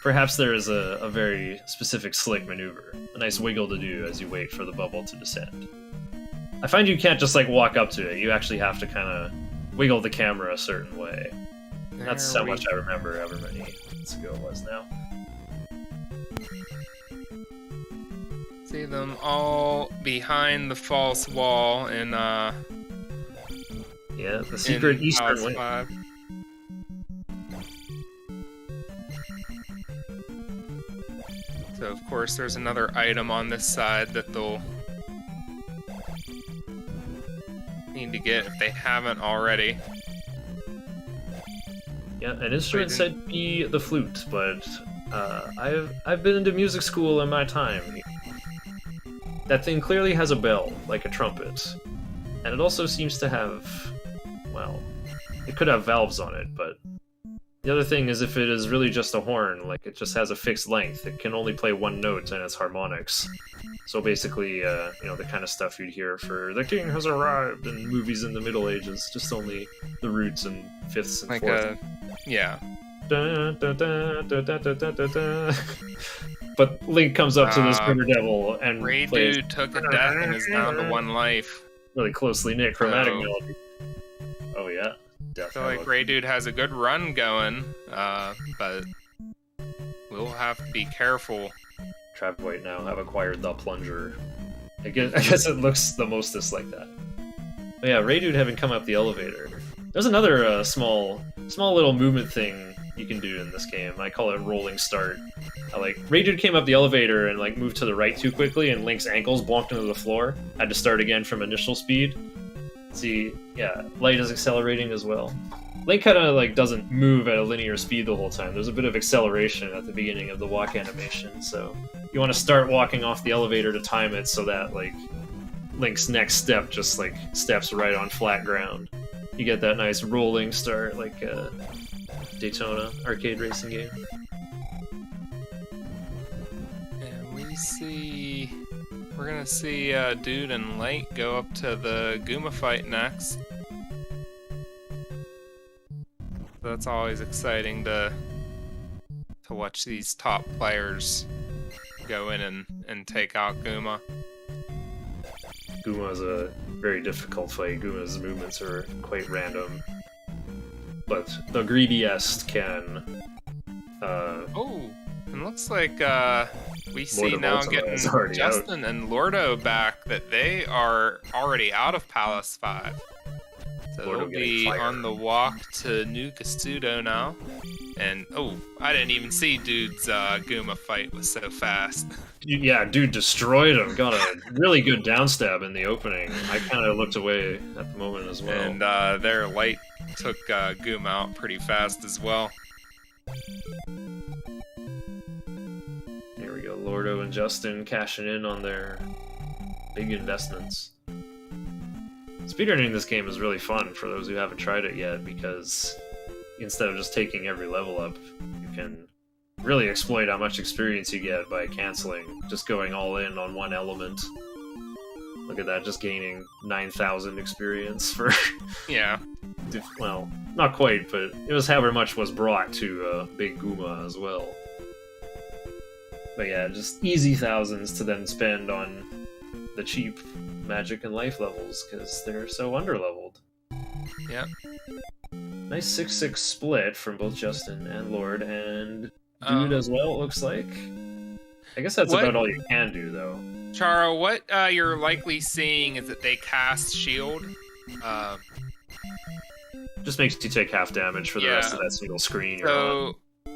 Perhaps there is a very specific slick maneuver, a nice wiggle to do as you wait for the bubble to descend. I find you can't just like walk up to it, you actually have to kind of wiggle the camera a certain way. That's how much I remember however many months ago it was now. See them all behind the false wall in Yeah, the secret eastern wing. So of course there's another item on this side that they'll need to get if they haven't already. Yeah, an instrument said to be the flute, but I've been into music school in my time. That thing clearly has a bell, like a trumpet, and it also seems to have, well, it could have valves on it, but the other thing is if it is really just a horn, like it just has a fixed length, it can only play one note and its harmonics. So basically, you know, the kind of stuff you'd hear for "The King Has Arrived" in movies in the Middle Ages, just only the roots and fifths and Like fourths. yeah. Da, da, da, da, da, da, da, da, da. But Link comes up to this River Devil and Ray plays Dude took a death and is down to 1 life. really closely knit chromatic Oh. melody. Oh yeah, I death feel like melody. Ray Dude has a good run going, but we'll have to be careful. Travoid now have acquired the plunger. I guess it looks the mostest like that. But yeah, Ray Dude having come up the elevator. There's another small little movement thing you can do in this game. I call it rolling start. Ray Dude came up the elevator and like moved to the right too quickly, and Link's ankles blocked into the floor. Had to start again from initial speed. See, yeah, light is accelerating as well. Link kind of like doesn't move at a linear speed the whole time. There's a bit of acceleration at the beginning of the walk animation, so you want to start walking off the elevator to time it so that like Link's next step just like steps right on flat ground. You get that nice rolling start like Daytona arcade racing game. And we're gonna see Dude and Light go up to the Goomba fight next. So that's always exciting to watch these top players go in and take out Goomba. Gooma's a very difficult fight. Gooma's movements are quite random. But the greediest can... Oh, and looks like we see Lord of now Ultima getting is already out. Justin and Lordo back that they are already out of Palace 5. So Lordo they'll getting be fired. on the walk to New Kasudo now. And oh, I didn't even see Dude's Goomba fight was so fast. Yeah, dude destroyed him. Got a really good downstab in the opening. I kind of looked away at the moment as well. And their Light took Goomba out pretty fast as well. Here we go, Lordo and Justin cashing in on their big investments. Speedrunning this game is really fun for those who haven't tried it yet, because instead of just taking every level up, you can really exploit how much experience you get by canceling, just going all in on one element. Look at that, just gaining 9,000 experience for... Yeah. Well, not quite, but it was however much was brought to Big Goomba as well. But yeah, just easy thousands to then spend on the cheap magic and life levels, because they're so underleveled. Yep. Nice 6-6 split from both Justin and Lord, and Dude as well, it looks like. I guess that's about all you can do, though. Charo, what you're likely seeing is that they cast Shield. Just makes you take half damage for the rest of that single screen you're on.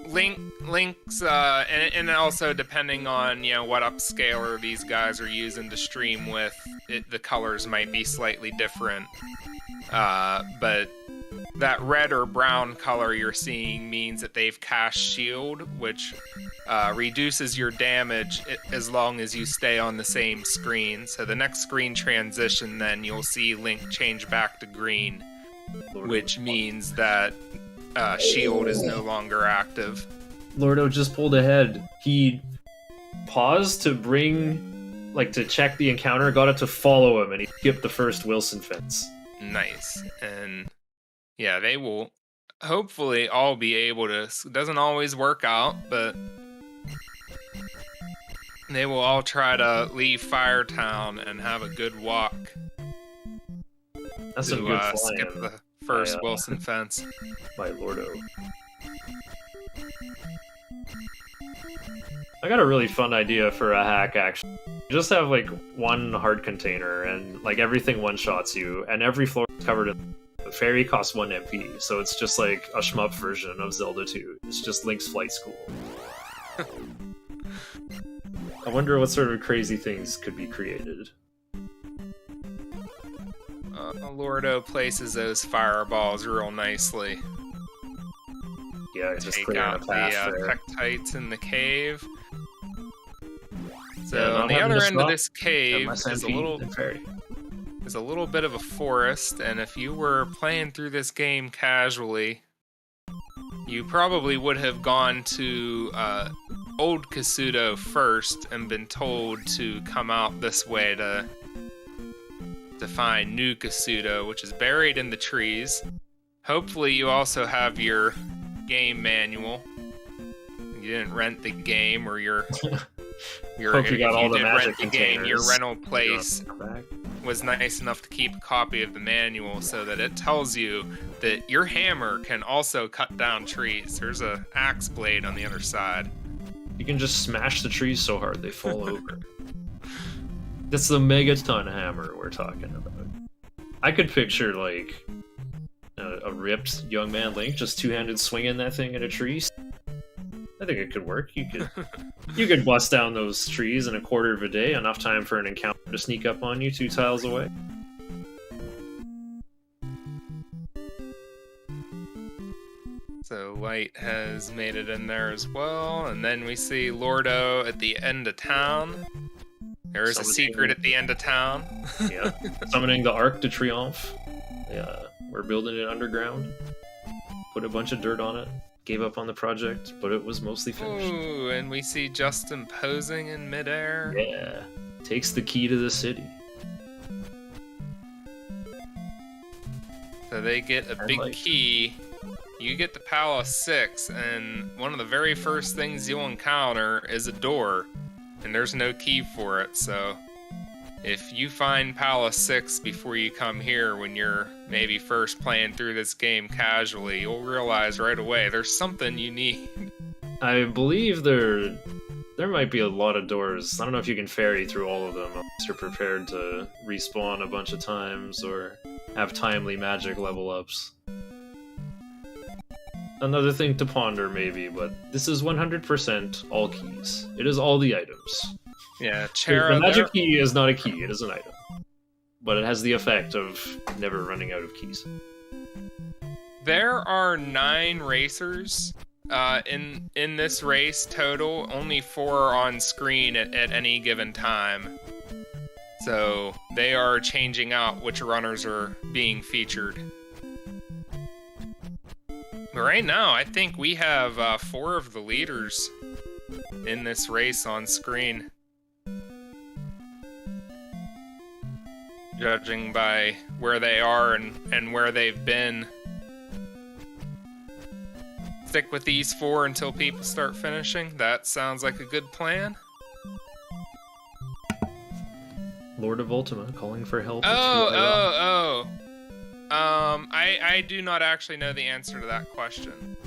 Link's and also depending on what upscaler these guys are using to stream with, the colors might be slightly different. But that red or brown color you're seeing means that they've cast shield, which reduces your damage as long as you stay on the same screen. So the next screen transition, then you'll see Link change back to green, which means that shield is no longer active. Lordo just pulled ahead. He paused to to check the encounter, got it to follow him, and he skipped the first Wilson fence. Nice. And yeah, they will hopefully all be able to. It doesn't always work out, but they will all try to leave Firetown and have a good walk. That's some good flying. Skip the first Wilson fence. By Lordo. I got a really fun idea for a hack, actually. Just have, like, one heart container, and, like, everything one-shots you, and every floor is covered in... The fairy costs 1 MP, so it's just, like, a shmup version of Zelda 2. It's just Link's Flight School. I wonder what sort of crazy things could be created. Lordo places those fireballs real nicely. Yeah, just take clear out a path the there. Pectites in the cave. So Yeah, on the other end of this cave is a little bit of a forest, and if you were playing through this game casually, you probably would have gone to Old Kasuto first and been told to come out this way to find New Kasuto, which is buried in the trees. Hopefully you also have your game manual. You didn't rent the game, or your Hope you got all the magic containers. Your rental place was nice enough to keep a copy of the manual so that it tells you that your hammer can also cut down trees. There's a axe blade on the other side. You can just smash the trees so hard they fall over. That's the megaton hammer we're talking about. I could picture, like, a ripped young man Link just two-handed swinging that thing in a tree. I think it could work. You could bust down those trees in a quarter of a day, enough time for an encounter to sneak up on you 2 tiles away. So Light has made it in there as well, and then we see Lordo at the end of town. There is a secret at the end of town. Yeah, summoning the Arc de Triomphe. Yeah, we're building it underground. Put a bunch of dirt on it. Gave up on the project, but it was mostly finished. Ooh, and we see Justin posing in midair. Yeah, takes the key to the city. So they get a big key. You get the Palace 6, and one of the very first things you'll encounter is a door, and there's no key for it, so if you find Palace 6 before you come here when you're maybe first playing through this game casually, you'll realize right away there's something you need. I believe there might be a lot of doors. I don't know if you can ferry through all of them unless you're prepared to respawn a bunch of times or have timely magic level ups. Another thing to ponder maybe, but this is 100% all keys. It is all the items. Yeah, Chara, the magic key is not a key, it is an item. But it has the effect of never running out of keys. There are 9 racers in this race total. Only 4 are on screen at any given time. So they are changing out which runners are being featured. But right now, I think we have 4 of the leaders in this race on screen. Judging by where they are and where they've been. Stick with these 4 until people start finishing. That sounds like a good plan. Lord of Ultima calling for help. I do not actually know the answer to that question.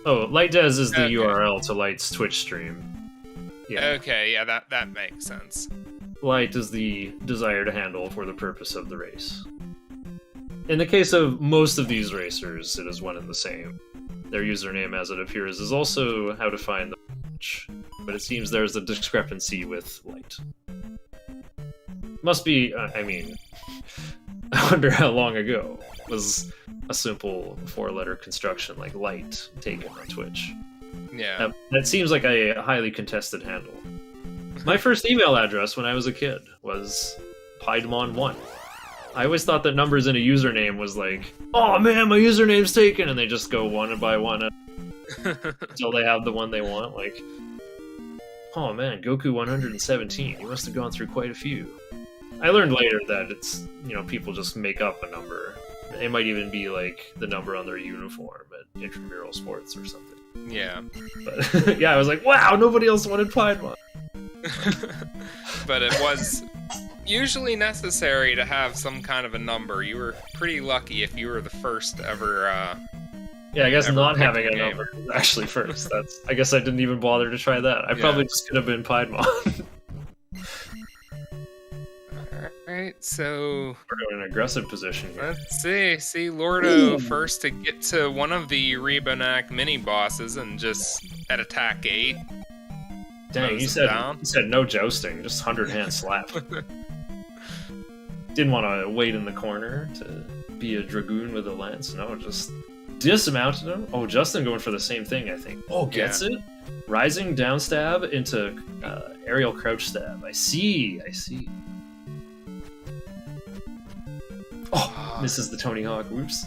Oh, LightDez is the URL to Light's Twitch stream. Yeah. Okay, yeah, that makes sense. Light is the desired handle for the purpose of the race. In the case of most of these racers, it is one and the same. Their username, as it appears, is also how to find the match, but it seems there's a discrepancy with Light. Must be, I mean, I wonder how long ago. Was a simple 4-letter construction like light taken on Twitch. Yeah. That seems like a highly contested handle. My first email address when I was a kid was Piedmon1. I always thought that numbers in a username was like, oh man, my username's taken, and they just go one by one until they have the one they want. Like, oh man, Goku 117. You must have gone through quite a few. I learned later that it's, people just make up a number. It might even be like the number on their uniform at intramural sports or something. Yeah. But yeah, I was like, wow, nobody else wanted Piedmon. But it was usually necessary to have some kind of a number. You were pretty lucky if you were the first ever. Yeah, I guess ever not having a game. number is actually first. I guess I didn't even bother to try that. I probably just could have been Piedmon. Alright, so We're in an aggressive position here. let's see Lordo first to get to one of the Rebonak mini bosses and just at attack 8. Dang, you down. said no jousting, just 100-hand slap. Didn't want to wait in the corner to be a dragoon with a lance. No, just dismounted him. Oh, Justin going for the same thing, I think. Oh, gets it? Rising down stab into aerial crouch stab. I see. Oh, misses the Tony Hawk. Whoops.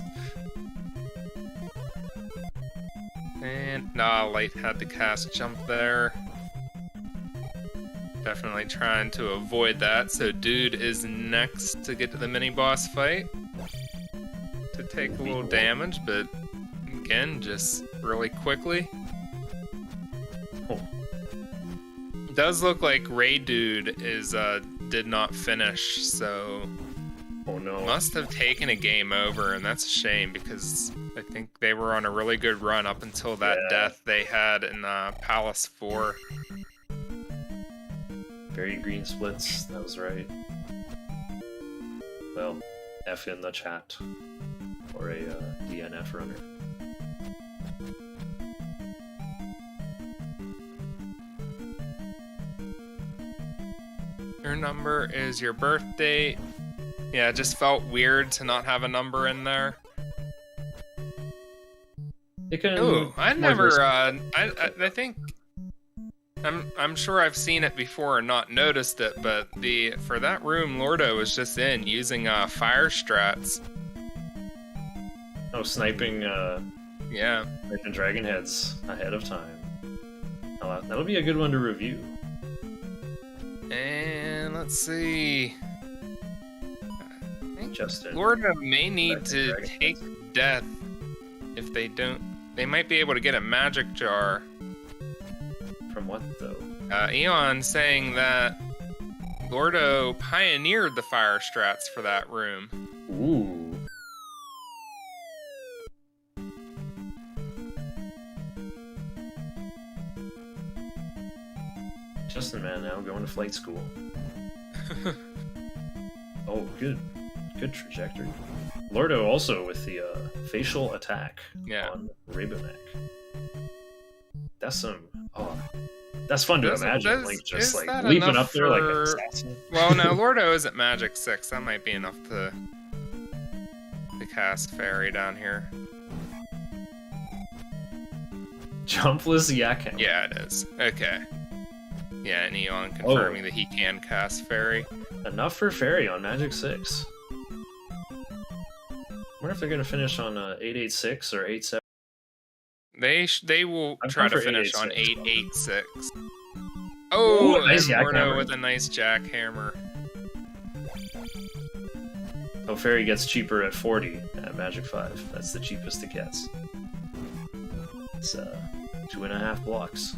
And Light had to cast jump there. Definitely trying to avoid that. So Dude is next to get to the mini boss fight. To take a little damage, but again, just really quickly. Oh. Does look like Ray Dude is did not finish, so Oh no. must have taken a game over, and that's a shame because I think they were on a really good run up until that death they had in Palace 4. Very green splits, that was right. Well, F in the chat for a DNF runner. Your number is your birth date. Yeah, it just felt weird to not have a number in there. It can. Ooh, I never. I think. I'm sure I've seen it before and not noticed it, but for that room Lordo was just in using fire strats. Oh, sniping. Yeah. Sniping dragon heads ahead of time. That'll be a good one to review. And let's see. I think Justin. Lordo may need to Dragon take death if they don't. They might be able to get a magic jar. From what though? Eon saying that Lordo pioneered the fire strats for that room. Ooh. Justin, man, now going to flight school. Oh, good trajectory. Lordo also with the facial attack on Rabonak. That's some. Oh, that's fun to imagine. Like just like leaping up there like an assassin. Well, no, Lordo isn't Magic 6. That might be enough to cast Fairy down here. Jumpless Yakhammer. Yeah, it is. Okay. Yeah, and Eon confirming that he can cast Fairy. Enough for Fairy on Magic 6. Wonder if they're gonna finish on 886 or 87. They will try to finish on 886. Oh, and nice Lordo with a nice jackhammer. Oh, Fairy gets cheaper at 40 at Magic 5. That's the cheapest it gets. It's 2.5 blocks.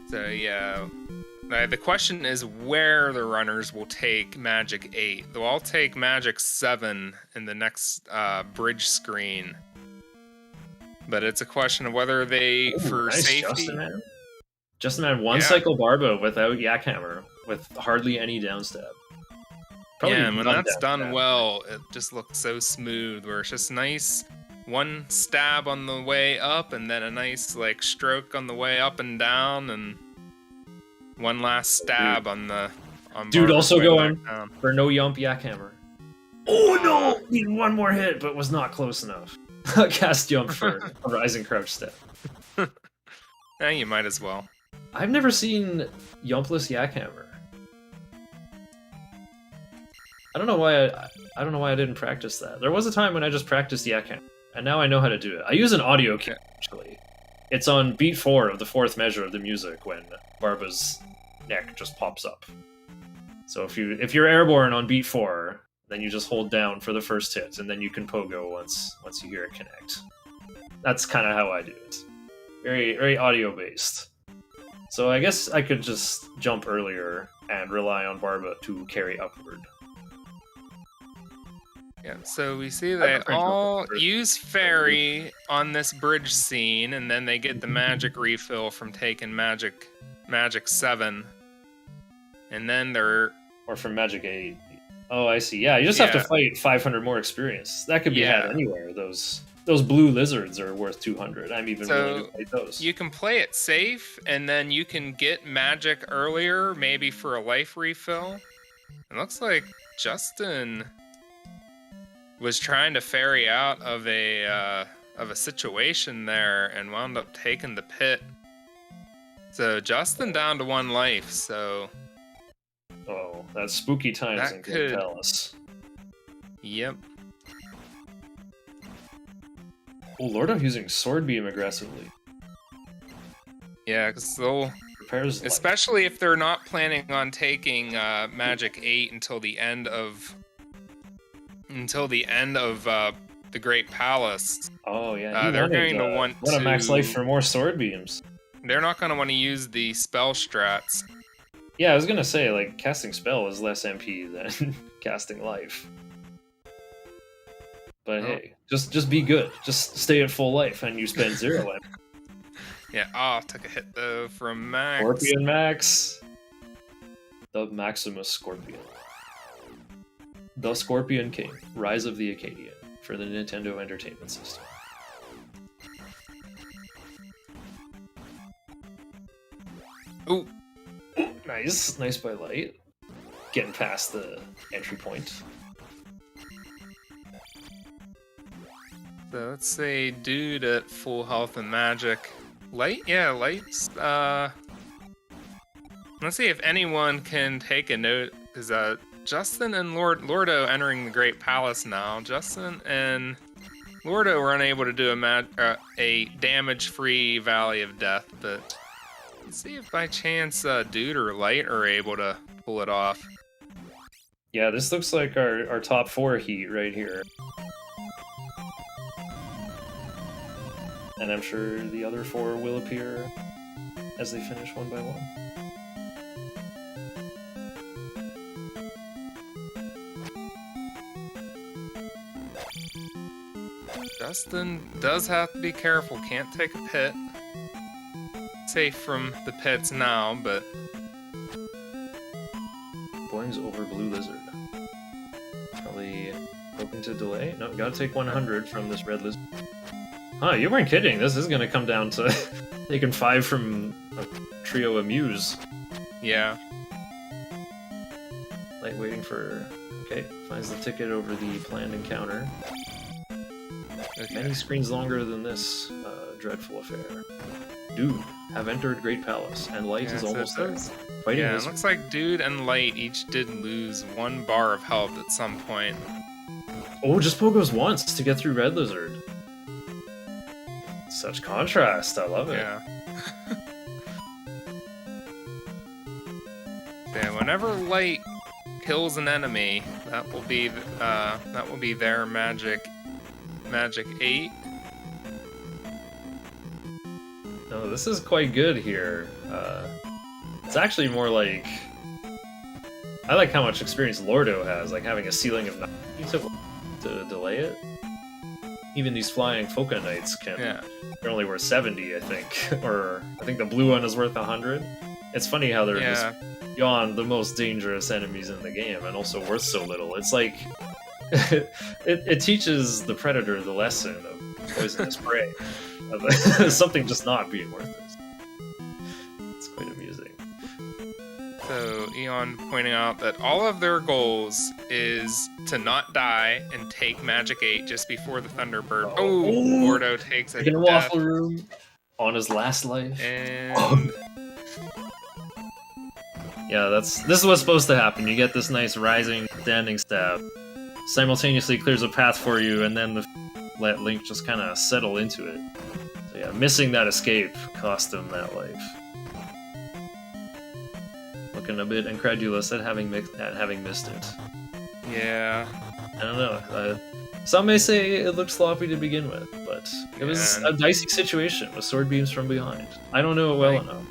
So yeah, the question is where the runners will take Magic 8. They'll all take Magic 7 in the next bridge screen. But it's a question of whether they, for nice safety... Justin Man, one cycle Barbo without Yakhammer, with hardly any downstab. Yeah, and when that's done well, it just looks so smooth, where it's just nice... One stab on the way up, and then a nice like stroke on the way up and down, and one last stab on Dude also going for no Yump Yakhammer. Oh no! Need one more hit, but was not close enough. Cast jump for a rising crouch step. You might as well. I've never seen Yumpless Yakhammer. I don't know why I don't know why I didn't practice that. There was a time when I just practiced Yakhammer, and now I know how to do it. I use an audio cue, actually. It's on beat 4 of the 4th measure of the music when Barba's neck just pops up. So if you're airborne on beat 4, then you just hold down for the first hit, and then you can pogo once you hear it connect. That's kind of how I do it. Very, very audio based. So I guess I could just jump earlier and rely on Barba to carry upward. Yeah, so we see they all use fairy on this bridge scene, and then they get the magic refill from taking magic 7. And then they're... Or from magic 8. Oh, I see. Yeah, you just have to fight 500 more experience. That could be had anywhere. Those blue lizards are worth 200. I'm even willing to fight those. You can play it safe, and then you can get magic earlier, maybe for a life refill. It looks like Justin was trying to ferry out of a situation there and wound up taking the pit. So Justin down to 1 life, so... Oh, that's spooky times in Great Palace. Yep. Oh, Lordo using Sword Beam aggressively. Yeah, because they'll... Repairs especially if they're not planning on taking Magic 8 until the end of the Great Palace. Oh yeah, they're going to want a max life for more sword beams. They're not going to want to use the spell strats. Yeah, I was gonna say, like, casting spell is less MP than casting life. But hey, just be good. Just stay at full life, and you spend 0 life. Yeah, took a hit though from Max. Scorpion Max. The Maximus Scorpion. The Scorpion King, Rise of the Acadian, for the Nintendo Entertainment System. Ooh. Nice by Light. Getting past the entry point. So let's say dude at full health and magic. Light? Yeah, Light's, let's see if anyone can take a note, because, Justin and Lordo entering the Great Palace now. Justin and Lordo were unable to do a damage-free Valley of Death, but let's see if by chance Dude or Light are able to pull it off. Yeah, this looks like our top 4 heat right here. And I'm sure the other 4 will appear as they finish one by one. Justin does have to be careful, can't take a pit. Safe from the pits now, but... Boing's over Blue Lizard. Probably hoping to delay. No, gotta take 100 from this red lizard. Huh, you weren't kidding. This is gonna come down to taking 5 from a trio of Muse. Yeah. Light waiting for... Okay, finds the ticket over the planned encounter. Okay. Many screens longer than this dreadful affair. Dude, have entered Great Palace, and Light is almost there. Fighting it looks like Dude and Light each did lose 1 bar of health at some point. Oh, just pogos once to get through Red Lizard. Such contrast, I love it. Yeah. Yeah, whenever Light kills an enemy, that will be their magic 8. No, this is quite good here. It's actually more like... I like how much experience Lordo has, like having a ceiling of 9 to delay it. Even these flying Foca Knights can... Yeah. They're only worth 70, I think. Or I think the blue one is worth 100. It's funny how they're just beyond the most dangerous enemies in the game, and also worth so little. It's like... it teaches the Predator the lesson of poisonous prey. Of something just not being worth it. It's quite amusing. So Eon pointing out that all of their goals is to not die and take Magic 8 just before the Thunderbird. Oh, Gordo takes a in a death. waffle room on his last life. And yeah, this is what's supposed to happen. You get this nice rising standing stab, simultaneously clears a path for you, and then let Link just kind of settle into it. So yeah, missing that escape cost him that life. Looking a bit incredulous at having missed it. yeah, I don't know. Some may say it looked sloppy to begin with, but it was a dicey situation with sword beams from behind. I don't know it well enough.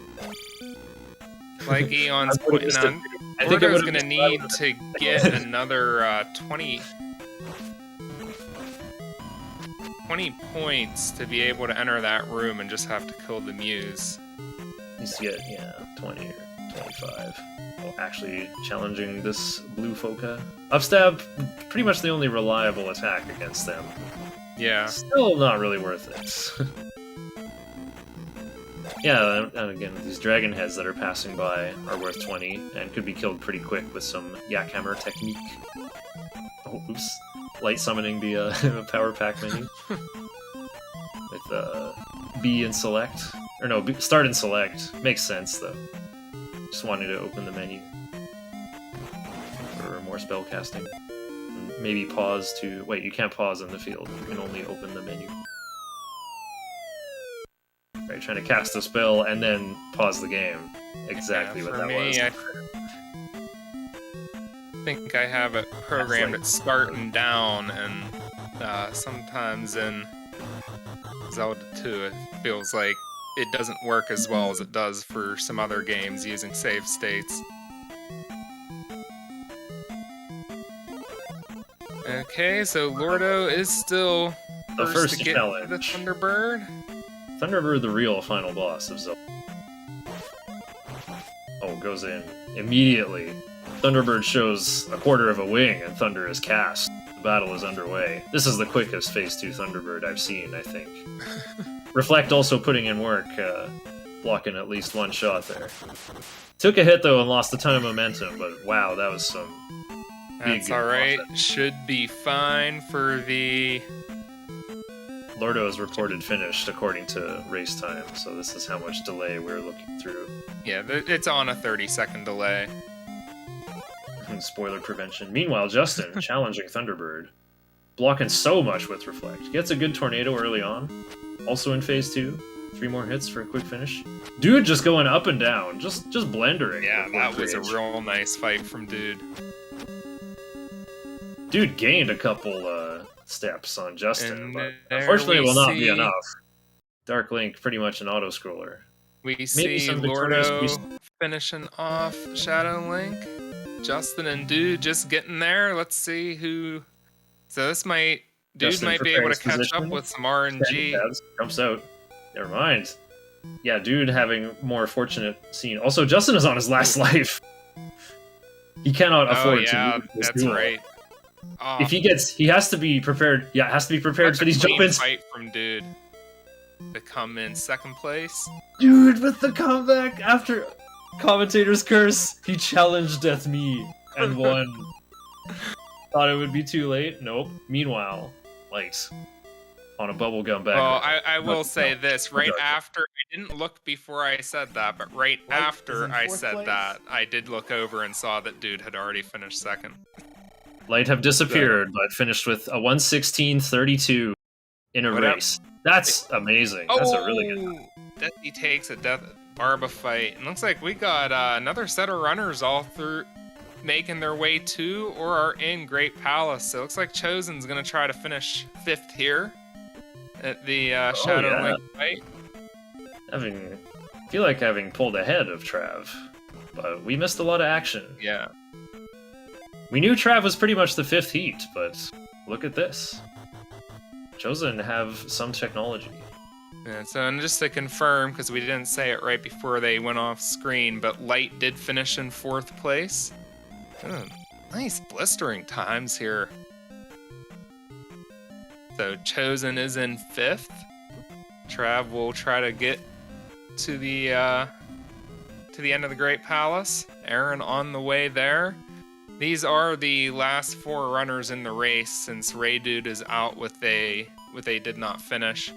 like Eon's pointing out, Gordo's going to need to get another 20 points to be able to enter that room and just have to kill the Muse. Needs to get, 20 or 25. Oh, actually challenging this blue Foca. Upstab, pretty much the only reliable attack against them. Yeah. Still not really worth it. Yeah, and again, these dragon heads that are passing by are worth 20 and could be killed pretty quick with some Yakhammer technique. Oh, oops. Light summoning the power pack menu. With B and select. Or no, start and select. Makes sense, though. Just wanted to open the menu for more spell casting. And maybe pause to... Wait, you can't pause in the field. You can only open the menu. Right, trying to cast a spell and then pause the game. Exactly what that was. I think I have it programmed at start and down, and sometimes in Zelda 2 it feels like it doesn't work as well as it does for some other games using save states. Okay, so Lordo is still The first to get challenge. to the Thunderbird. Thunderbird, the real final boss of Zelda. Oh, goes in immediately. Thunderbird shows a quarter of a wing and Thunder is cast. The battle is underway. This is the quickest Phase 2 Thunderbird I've seen, I think. Reflect also putting in work, blocking at least one shot there. Took a hit though and lost a ton of momentum, but wow, that was some big... That's alright. Should be fine for the... Lordo is reported finished according to race time, so this is how much delay we're looking through. Yeah, it's on a 30-second delay. Spoiler prevention. Meanwhile, Justin, challenging Thunderbird. Blocking so much with Reflect. Gets a good tornado early on. Also in Phase 2. 3 more hits for a quick finish. Dude just going up and down. Just blendering. Yeah, that was a real nice fight from Dude. Dude gained a couple steps on Justin, but And unfortunately it will not be see- enough. Dark Link, pretty much an auto-scroller. We see some victorious Lordo finishing off Shadow Link. Justin and Dude just getting there. Let's see who... So this might... Dude Justin might be able to preparing his catch up position. with some RNG. Jumps out. Never mind. Yeah, Dude having more fortunate scene. Also, Justin is on his last life. He cannot afford to lose this that's duel. right. Oh, If he has to be prepared. Yeah, has to be prepared such for a these clean jump-ins. fight from Dude to come in second place. Dude, with the comeback after commentator's curse, he challenged Death Me and won. Thought it would be too late. Nope. Meanwhile, Light on a bubblegum bag. Well, I will say no. this. Right Dark. after, I didn't look before I said that, but right Light is after in I fourth said place? that, I did look over and saw that Dude had already finished second. Light have disappeared, but finished with a 1:16.32 in a What up? race. That's amazing. That's a really good. Death he takes a Death Barba fight. And looks like we got another set of runners all through making their way to or are in Great Palace. So it looks like Chosen's gonna try to finish 5th here at the Shadow yeah. Link fight. Feel like having pulled ahead of Trav, but we missed a lot of action. Yeah. We knew Trav was pretty much the 5th heat, but look at this. Chosen have some technology. Yeah, so and just to confirm, because we didn't say it right before they went off screen, but Light did finish in 4th place. Oh, nice blistering times here. So Chosen is in 5th. Trav will try to get to the end of the Great Palace, Aaron on the way there. These are the last 4 runners in the race since Ray Dude is out with a did not finish.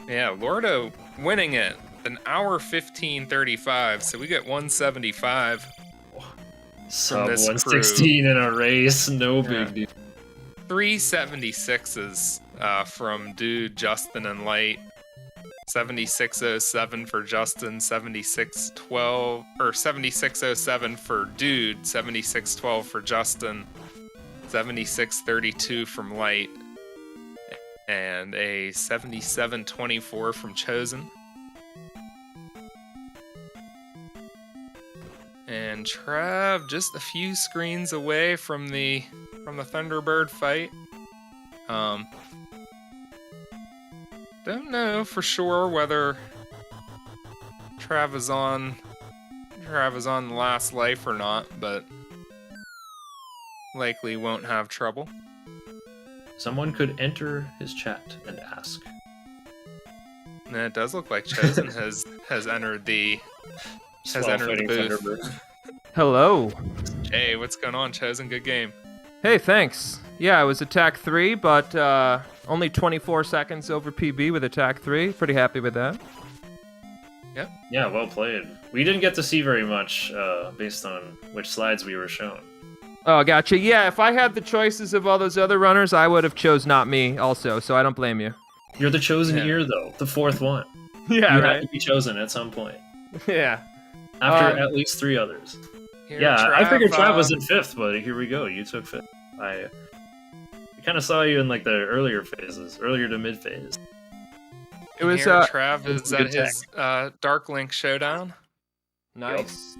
Yeah, Lordo winning it. An hour 15:35, so we get 175. Sub this 116 in a race, no big deal. 376s from Dude, Justin, and Light. 7607 for Justin, 7612 or 7607 for Dude, 7612 for Justin, 7632 from Light, and a 7724 from Chosen. And Trav just a few screens away from the Thunderbird fight. Don't know for sure whether Trav is on the last life or not, but likely won't have trouble. Someone could enter his chat and ask. And it does look like Chosen has entered the booth. Hello. Hey, what's going on, Chosen? Good game. Hey, thanks. Yeah, it was attack 3, but only 24 seconds over PB with attack 3. Pretty happy with that. Yep. Yeah, well played. We didn't get to see very much based on which slides we were shown. Oh, gotcha. Yeah, if I had the choices of all those other runners, I would have chose not me also, so I don't blame you. You're the chosen ear, though. The 4th one. Yeah, you right. have to be chosen at some point. Yeah. After at least 3 others. I figured Trav was in 5th, but here we go. You took 5th. I kind of saw you in like the earlier to mid phase. It was Trav is at his Dark Link showdown. Nice.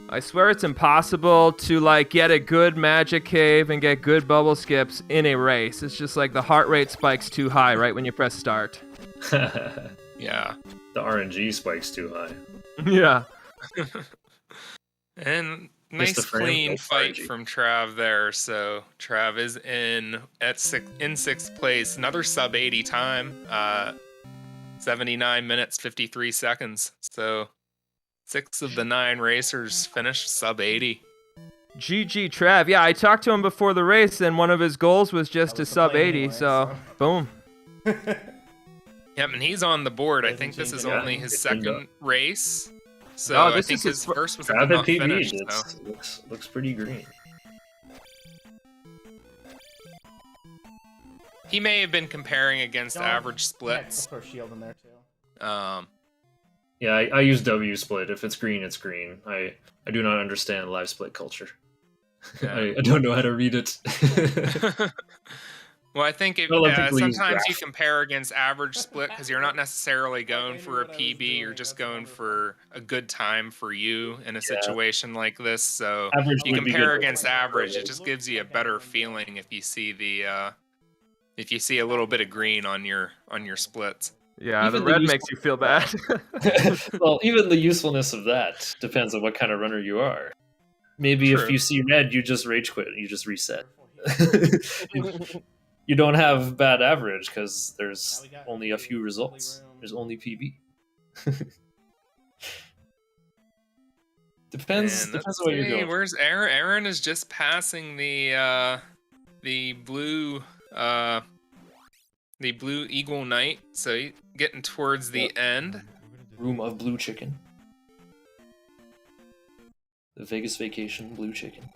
I swear it's impossible to like get a good magic cave and get good bubble skips in a race. It's just like the heart rate spikes too high right when you press start. Yeah. The RNG spikes too high. Yeah. And nice clean fight from Trav there. So Trav is in 6th place. Another sub 80 time. 79 minutes 53 seconds. So 6 of the 9 racers finished sub 80. GG Trav. Yeah, I talked to him before the race, and one of his goals was just to sub 80. So boom. Yep, and he's on the board. I think this is only his 2nd race. So I think his first was not finished. So. Looks pretty green. He may have been comparing against average splits. Shield in there too. Yeah, I use W split. If it's green, it's green. I do not understand live split culture. Yeah. I don't know how to read it. Well, I think sometimes you compare against average split because you're not necessarily going for a PB. You're just going for a good time for you in a situation like this. So if you compare against average, it just gives you a better feeling if you see a little bit of green on your splits. Yeah, even the red makes you feel bad. Well, even the usefulness of that depends on what kind of runner you are. Maybe if you see red, you just rage quit. You just reset. You don't have bad average because there's only a few results. There's only PB. Depends on what you're doing. Where's Aaron? Aaron is just passing the blue Eagle Knight, so he's getting towards the end. Room of blue chicken. The Vegas Vacation blue chicken.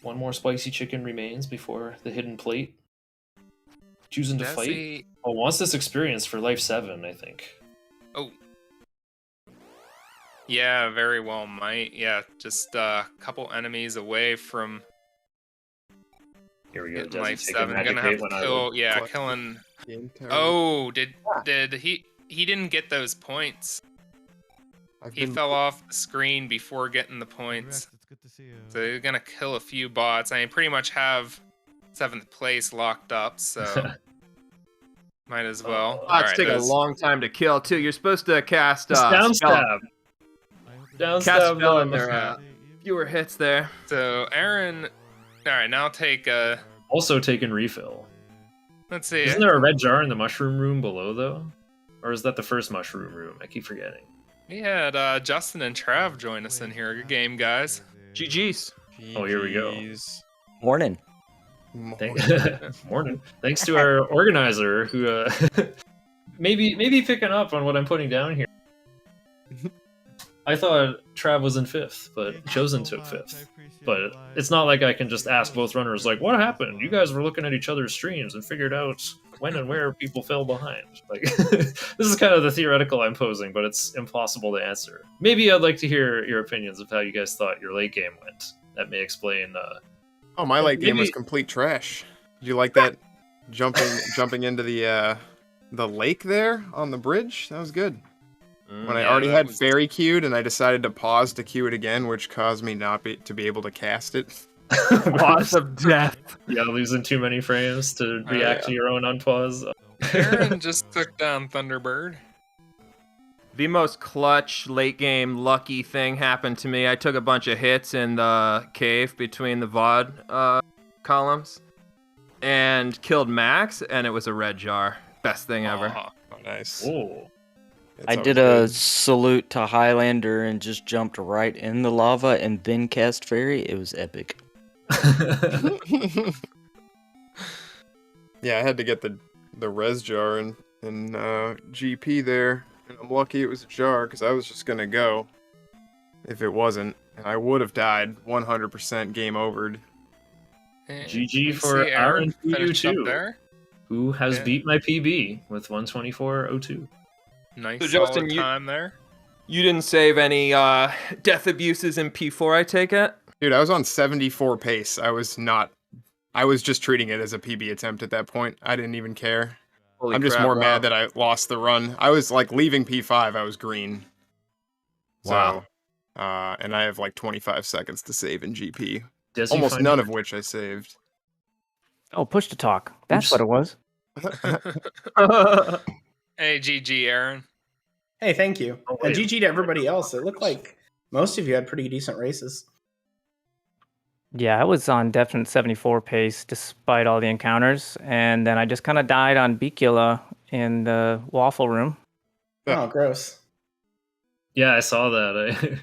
One more spicy chicken remains before the hidden plate. Choosing to fight. Wants this experience for Life 7, I think. Oh. Yeah, very well might. Yeah, just a couple enemies away from Here we go. Life 7. Gonna have to kill. Yeah, killing. Oh, did he didn't get those points? He fell off the screen before getting the points. It's good to see you. So you're gonna kill a few bots. I mean, pretty much have 7th place locked up, so might as well. Bots take a long time to kill too. You're supposed to cast down stab. Cast spell and there are fewer hits there. So Aaron, all right, now take a. Also taking refill. Let's see. Isn't there a red jar in the mushroom room below though? Or is that the first mushroom room? I keep forgetting. We had Justin and Trav join us in here. Good game, guys. GG's. Oh, here we go. GG's. Morning. Morning. Thanks to our organizer who maybe picking up on what I'm putting down here. I thought Trav was in 5th, but Chosen took 5th. But it's not like I can just ask both runners, like, what happened? You guys were looking at each other's streams and figured out when and where people fell behind. Like, this is kind of the theoretical I'm posing, but it's impossible to answer. Maybe I'd like to hear your opinions of how you guys thought your late game went. That may explain... Oh, my late game was complete trash. Did you like that jumping into the lake there on the bridge? That was good. When I already had fairy queued and I decided to pause to queue it again, which caused me not to be able to cast it. Pause of death. Yeah, losing too many frames to react to your own unpause. Aaron just took down Thunderbird. The most clutch late game lucky thing happened to me. I took a bunch of hits in the cave between the VOD columns and killed Max, and it was a red jar. Best thing ever. Oh, nice. Oh. I did a salute to Highlander and just jumped right in the lava and then cast fairy. It was epic. Yeah, I had to get the res jar in GP there, and I'm lucky it was a jar because I was just gonna go if it wasn't, and I would have died 100% game overed. GG for Aaron too, who has beat my PB with 124.02. Nice. So Justin, time there. You didn't save any death abuses in P4, I take it? Dude, I was on 74 pace. I was just treating it as a PB attempt at that point. I didn't even care. Holy I'm just crap, more wow. mad that I lost the run. I was like leaving P5, I was green. Wow. So, and I have like 25 seconds to save in GP. Almost none of which I saved. Oh, push to talk. That's what it was. Hey, GG, Aaron. Hey, thank you. Oh, And wait. GG to everybody else. It looked like most of you had pretty decent races. Yeah, I was on definite 74 pace despite all the encounters, and then I just kind of died on Bicula in the waffle room. Oh, gross. Yeah, I saw that.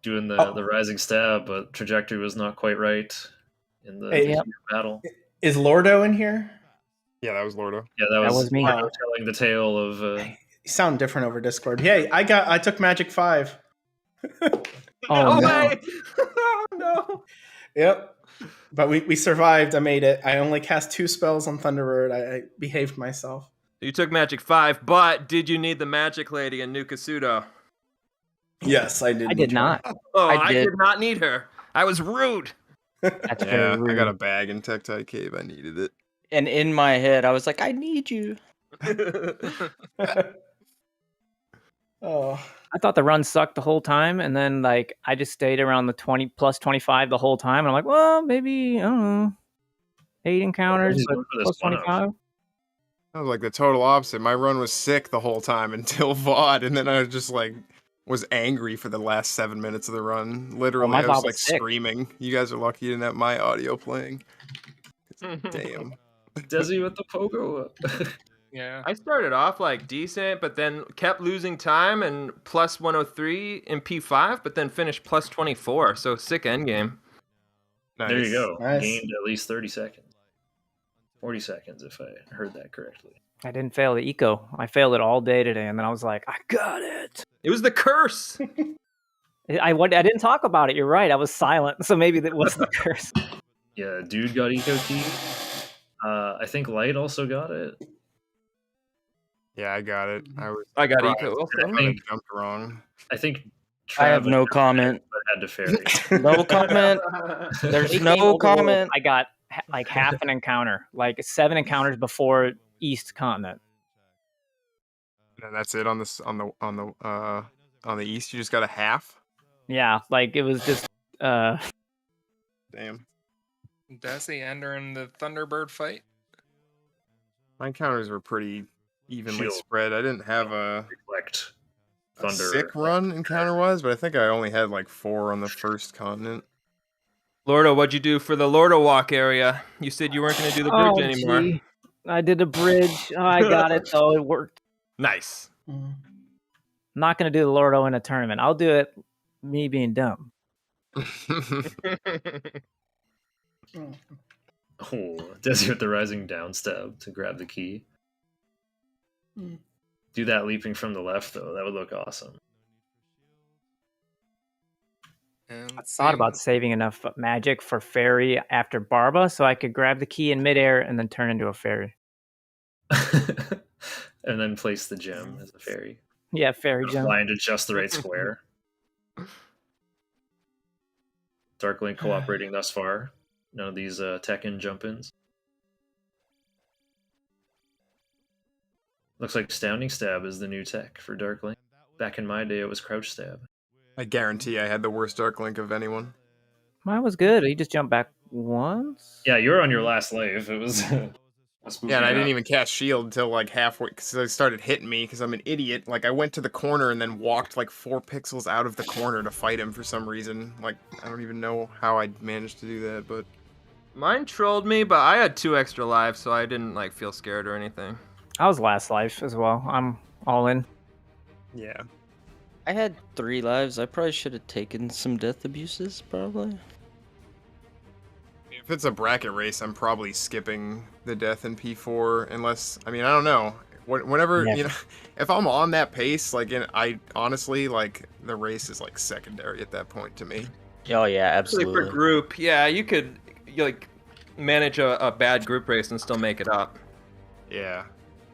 Doing the rising stab, but trajectory was not quite right in the Hey, battle. Is Lordo in here? Yeah, that was Lordo. Yeah, that was me. Lordo telling the tale of. You sound different over Discord. Hey, I took Magic 5. Oh, no. Oh, no. Yep. But we survived. I made it. I only cast 2 spells on Thunderbird. I behaved myself. You took Magic 5, but did you need the Magic Lady in Nukasudo? Yes, I did. I did not. Oh, I I did. did not need her. I was rude. That's Yeah, very I rude. got a bag in Tektite Cave. I needed it. And in my head, I was like, I need you. Oh. I thought the run sucked the whole time, and then like I just stayed around the 20 plus 25 the whole time, and I'm like, well, maybe I don't know, 8 encounters, He's but going for this plus one-up. 25. I was like the total opposite. My run was sick the whole time until VOD, and then I just like was angry for the last 7 minutes of the run. Literally, my I was VOD like was sick. screaming. You guys are lucky you didn't have my audio playing. Damn. Desi with the pogo. Yeah. I started off like decent, but then kept losing time and plus 103 in P5, but then finished plus 24. So sick endgame. Nice. There you go. Nice. Gained at least 30 seconds. 40 seconds, if I heard that correctly. I didn't fail the eco. I failed it all day today, and then I was like, I got it. It was the curse. I didn't talk about it. You're right. I was silent, so maybe that was the curse. Yeah, dude got eco key. I think Light also got it. Yeah, I got it. I got surprised eco. that I I think- jumped wrong. I think I have Travis no comment. had to ferry. No comment. There's Late game no Overworld, comment. I got like half an encounter, like 7 encounters before East Continent. And that's it on this on the east. You just got a half. Yeah, like it was just Damn. Desi entering the Thunderbird fight. My encounters were pretty evenly Shield. spread. I didn't have a Reflect. a Thunder. sick run encounter wise, but I think I only had like 4 on the first continent. Lordo, what'd you do for the Lordo walk area? You said you weren't going to do the bridge anymore. gee. I did a bridge. Oh, I got it though. It worked. Nice. Mm. I'm not going to do the Lordo in a tournament. I'll do it me being dumb. Oh, Desi with the rising down stab to grab the key. Mm. Do that leaping from the left, though. That would look awesome. And I thought about saving enough magic for fairy after Barba so I could grab the key in midair and then turn into a fairy. And then place the gem as a fairy. Yeah, fairy jump. Fly into just the right square. Dark Link cooperating thus far. None of these Tekken jump-ins. Looks like Astounding Stab is the new tech for Dark Link. Back in my day, it was Crouch Stab. I guarantee I had the worst Dark Link of anyone. Mine was good. He just jumped back once. Yeah, you were on your last life. It was... Yeah, and I didn't even cast shield until like halfway because they started hitting me because I'm an idiot. Like I went to the corner and then walked like 4 pixels out of the corner to fight him for some reason. Like I don't even know how I managed to do that, but Mine trolled me, but I had 2 extra lives, so I didn't like feel scared or anything. I was last life as well. I'm all in. yeah. I had 3 lives. I probably should have taken some death abuses, probably. If it's a bracket race, I'm probably skipping the death in P4 unless I don't know. Whenever if I'm on that pace, like I honestly like the race is like secondary at that point to me. Oh yeah, Actually, absolutely. for group, yeah, you could like manage a bad group race and still make it up. Yeah.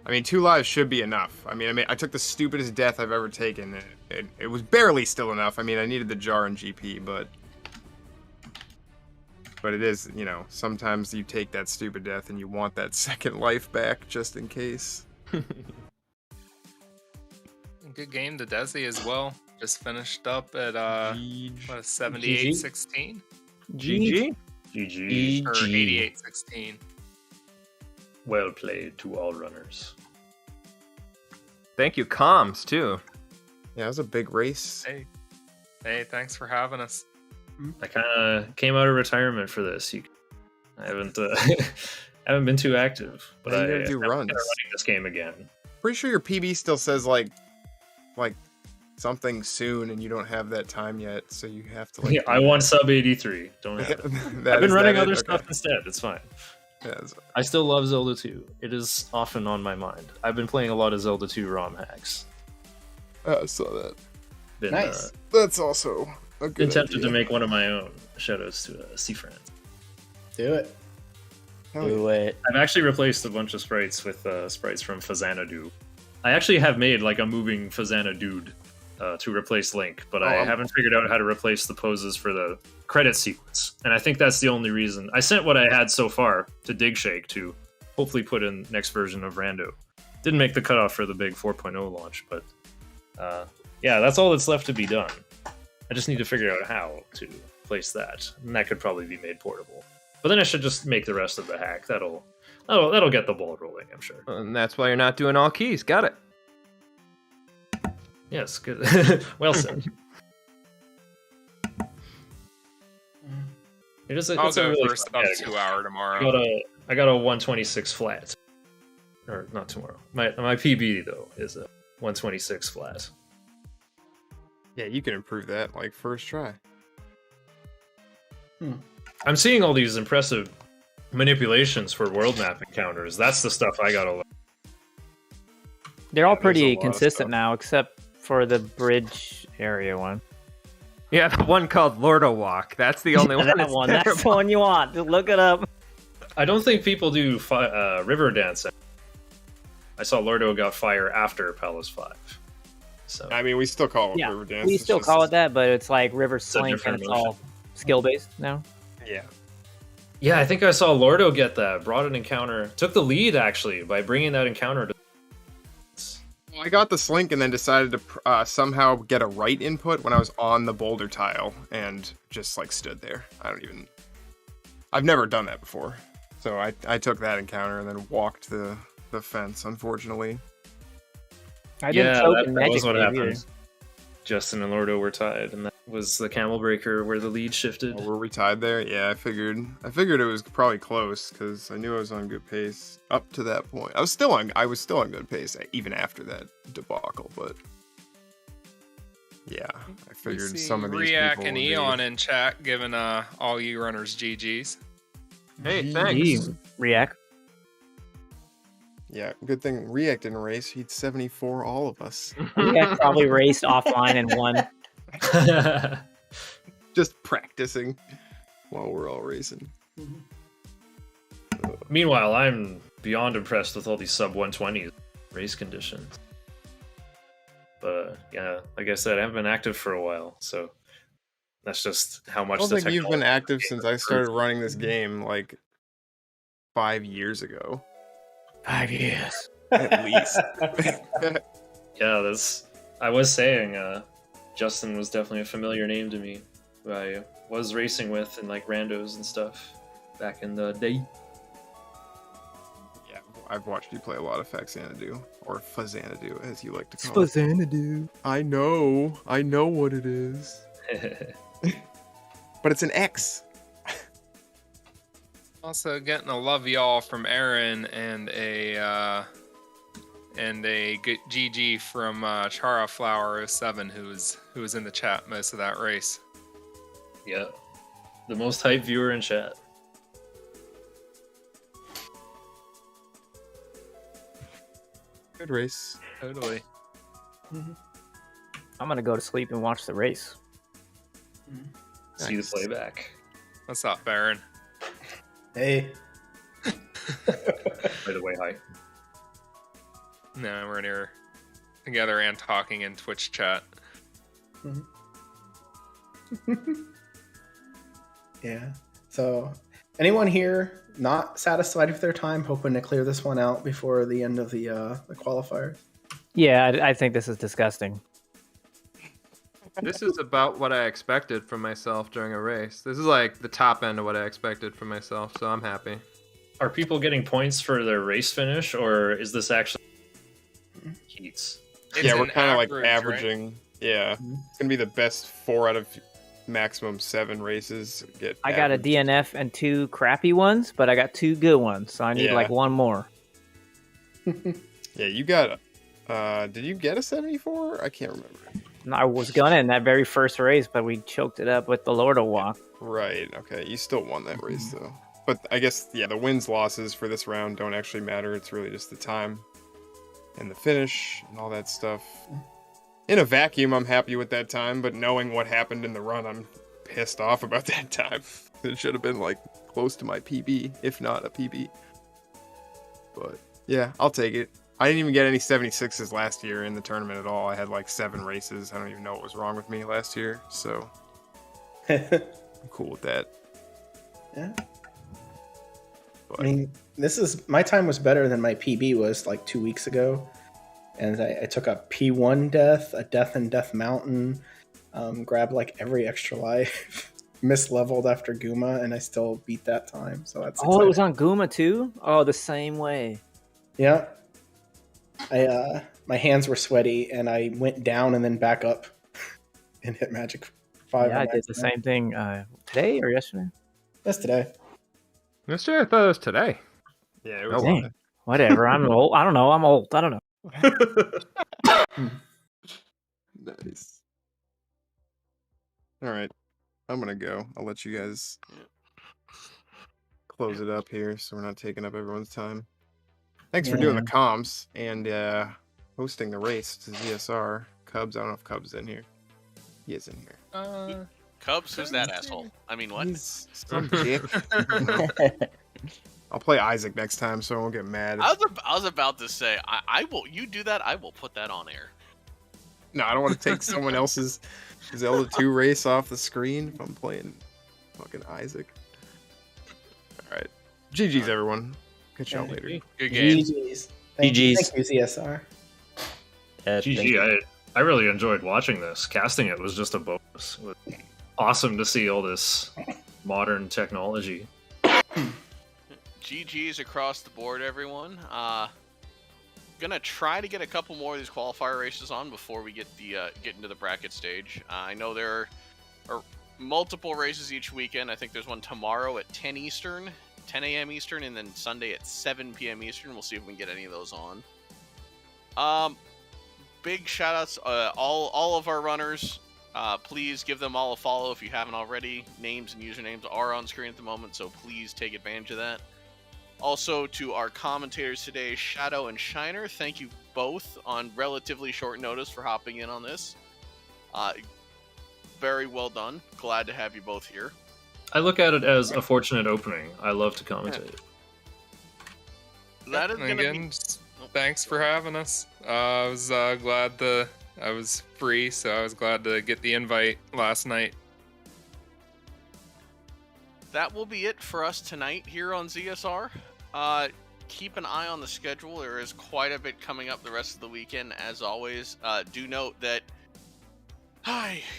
2 lives should be enough. I took the stupidest death I've ever taken. It was barely still enough. I needed the jar and GP, but it is, sometimes you take that stupid death and you want that second life back just in case. Good game to Desi as well. Just finished up at what, a 78-16? GG. GG. Or 88-16. Well played to all runners. Thank you, comms too. Yeah, it was a big race. Hey, thanks for having us. I kind of came out of retirement for this. I haven't haven't been too active, but Yeah, you I'm gotta do kinda runs. running this game again. Pretty sure your PB still says like something soon, and you don't have that time yet, so you have to like. Yeah, I want sub 83. Don't have it. I've been running other stuff instead. It's fine. Yeah, I still love Zelda 2. It is often on my mind. I've been playing a lot of Zelda 2 ROM hacks. I saw that. Nice. That's also a good Been tempted idea. to make one of my own. Shoutouts to C-Friend. Do it. Hell Do it. I've actually replaced a bunch of sprites with sprites from Fazanadu. I actually have made like a moving Fazana dude to replace Link, but I haven't figured out how to replace the poses for the credit sequence. And I think that's the only reason. I sent what I had so far to Digshake to hopefully put in next version of Rando. Didn't make the cutoff for the big 4.0 launch, but yeah, that's all that's left to be done. I just need to figure out how to place that, and that could probably be made portable. But then I should just make the rest of the hack. That'll get the ball rolling, I'm sure. And that's why you're not doing all keys. Got it. Yes, good. Well said. I'll it's a go really first fun about category. 2 hour tomorrow. I got a 126 flat, or not tomorrow. My PB though is a 126 flat. Yeah, you can improve that like first try. I'm seeing all these impressive manipulations for world map encounters. That's the stuff I gotta learn. They're all there's a pretty lot of consistent stuff. now, except for the bridge area one. Yeah, the one called Lordo Walk. That's the only one. That that's one. That's the terrible. one you want. Just look it up. I don't think people do river dance. I saw Lordo got fire after Palace 5. So We still call it Yeah, river dance. we it's still just- call it that, but it's like River a Slink, and different it's motion. all skill-based now. Yeah. yeah, I think I saw Lordo get that. Brought an encounter. Took the lead actually by bringing that encounter to. I got the slink and then decided to somehow get a right input when I was on the boulder tile and just like stood there. I've never done that before. So I took that encounter and then walked the fence, unfortunately. I didn't Yeah, choke that in was Magic what Wave either. happened. Justin and Lordo were tied, and that was the Camel Breaker where the lead shifted. Oh, were we tied there? Yeah, I figured it was probably close because I knew I was on good pace up to that point. I was still on good pace even after that debacle, but yeah, I figured some of these React people and would be- Eon in chat giving all you runners GGs. Hey, thanks. React. Yeah, good thing React didn't race. He'd 74 all of us. React probably raced offline and won. Just practicing while we're all racing. Meanwhile, I'm beyond impressed with all these sub 120 race conditions. But yeah, like I said, I haven't been active for a while, so that's just how much. I don't the think you've been technology active since I started running this game like 5 years ago. 5 years. At least. Yeah, that's. I was saying, Justin was definitely a familiar name to me, who I was racing with in like randos and stuff back in the day. Yeah, I've watched you play a lot of Faxanadu, or Fazanadu, as you like to call it. Fazanadu. I know what it is. But it's an X. Also getting a love y'all from Aaron and a good GG from Chara Flower 07 who was in the chat most of that race. Yeah, the most hyped viewer in chat. Good race. Totally. I'm gonna go to sleep and watch the race. See the playback. What's up, Baron? Hey. By the way, hi. No, we're in here together and talking in Twitch chat. Yeah. So, anyone here not satisfied with their time, hoping to clear this one out before the end of the qualifiers? Yeah, I think this is disgusting. This is about what I expected from myself during a race. This is like the top end of what I expected from myself, so I'm happy. Are people getting points for their race finish, or is this actually heats? It's Yeah, we're an kind of like average, right? averaging. Yeah, it's gonna be the best 4 out of maximum 7 races. I got a averaged. DNF and 2 crappy ones, but I got 2 good ones, so I need Yeah. like 1 more. Yeah, you got. Did you get a 74? I can't remember. And I was gonna in that very first race, but we choked it up with the Lordo walk. Right. Okay. You still won that race though. But I guess the wins losses for this round don't actually matter. It's really just the time and the finish and all that stuff. In a vacuum, I'm happy with that time, but knowing what happened in the run, I'm pissed off about that time. It should have been like close to my PB, if not a PB. But yeah, I'll take it. I didn't even get any 76s last year in the tournament at all. I had like 7 races. I don't even know what was wrong with me last year, so I'm cool with that. Yeah. But, I mean, my time was better than my PB was like 2 weeks ago, and I took a P1 death, a death in Death Mountain, grabbed like every extra life, misleveled after Guma, and I still beat that time. So that's Oh, it was on Guma too? Oh, the same way. Yeah. My hands were sweaty, and I went down and then back up and hit Magic 5. Yeah, I did the same thing today or yesterday. That's today. Yesterday, I thought it was today. yeah, it Oh, was. Dang. Whatever. I'm old. I don't know. I'm old. I don't know. Nice. All right, I'm gonna go. I'll let you guys close it up here, so we're not taking up everyone's time. Thanks for doing the comms and hosting the race to ZSR. Cubs, I don't know if Cubs in here. He is in here. Cubs, who's that asshole? I mean, what? He's some dick. I'll play Isaac next time, so I won't get mad. I was about to say, I will. You do that, I will put that on air. No, I don't want to take someone else's Zelda 2 race off the screen if I'm playing fucking Isaac. All right, GG's everyone. Catch y'all later. Good game. GG's. Thank you, ZSR. GG, I really enjoyed watching this. Casting it was just a bonus. It was awesome to see all this modern technology. GG's across the board, everyone. Gonna try to get a couple more of these qualifier races on before we get into the bracket stage. I know there are multiple races each weekend. I think there's one tomorrow at 10 Eastern, 10 a.m. Eastern, and then Sunday at 7 p.m. Eastern. We'll see if we can get any of those on. Big shout outs, all of our runners. Please give them all a follow if you haven't already. Names and usernames are on screen at the moment, so please take advantage of that. Also, to our commentators today, Shadow and Shiner, thank you both on relatively short notice for hopping in on this. Very well done. Glad to have you both here. I look at it as a fortunate opening. I love to commentate. That is going to be... Thanks for having us. I was glad I was free, so I was glad to get the invite last night. That will be it for us tonight here on ZSR. Keep an eye on the schedule. There is quite a bit coming up the rest of the weekend, as always. Do note that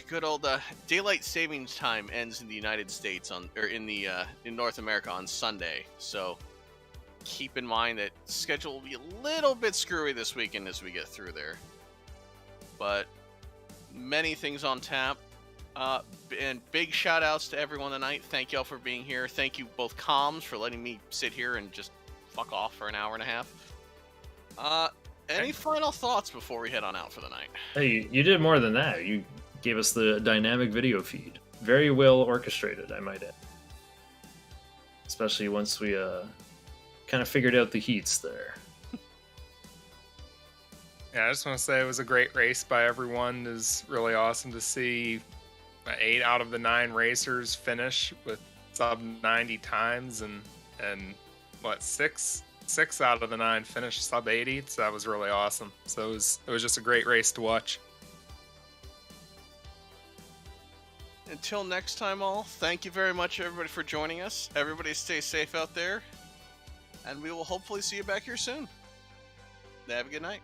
good old daylight savings time ends in the United States in North America on Sunday. So keep in mind that schedule will be a little bit screwy this weekend as we get through there. But many things on tap. And big shout outs to everyone tonight. Thank y'all for being here. Thank you both comms for letting me sit here and just fuck off for an hour and a half. Any final thoughts before we head on out for the night? Hey, you did more than that. You gave us the dynamic video feed. Very well orchestrated, I might add. Especially once we kind of figured out the heats there. Yeah, I just want to say it was a great race by everyone. It was really awesome to see 8 out of the 9 racers finish with sub 90 times, and what, 6 out of the 9 finished sub 80. So that was really awesome. So it was just a great race to watch. Until next time, all, thank you very much, everybody, for joining us. Everybody stay safe out there, and we will hopefully see you back here soon. Have a good night.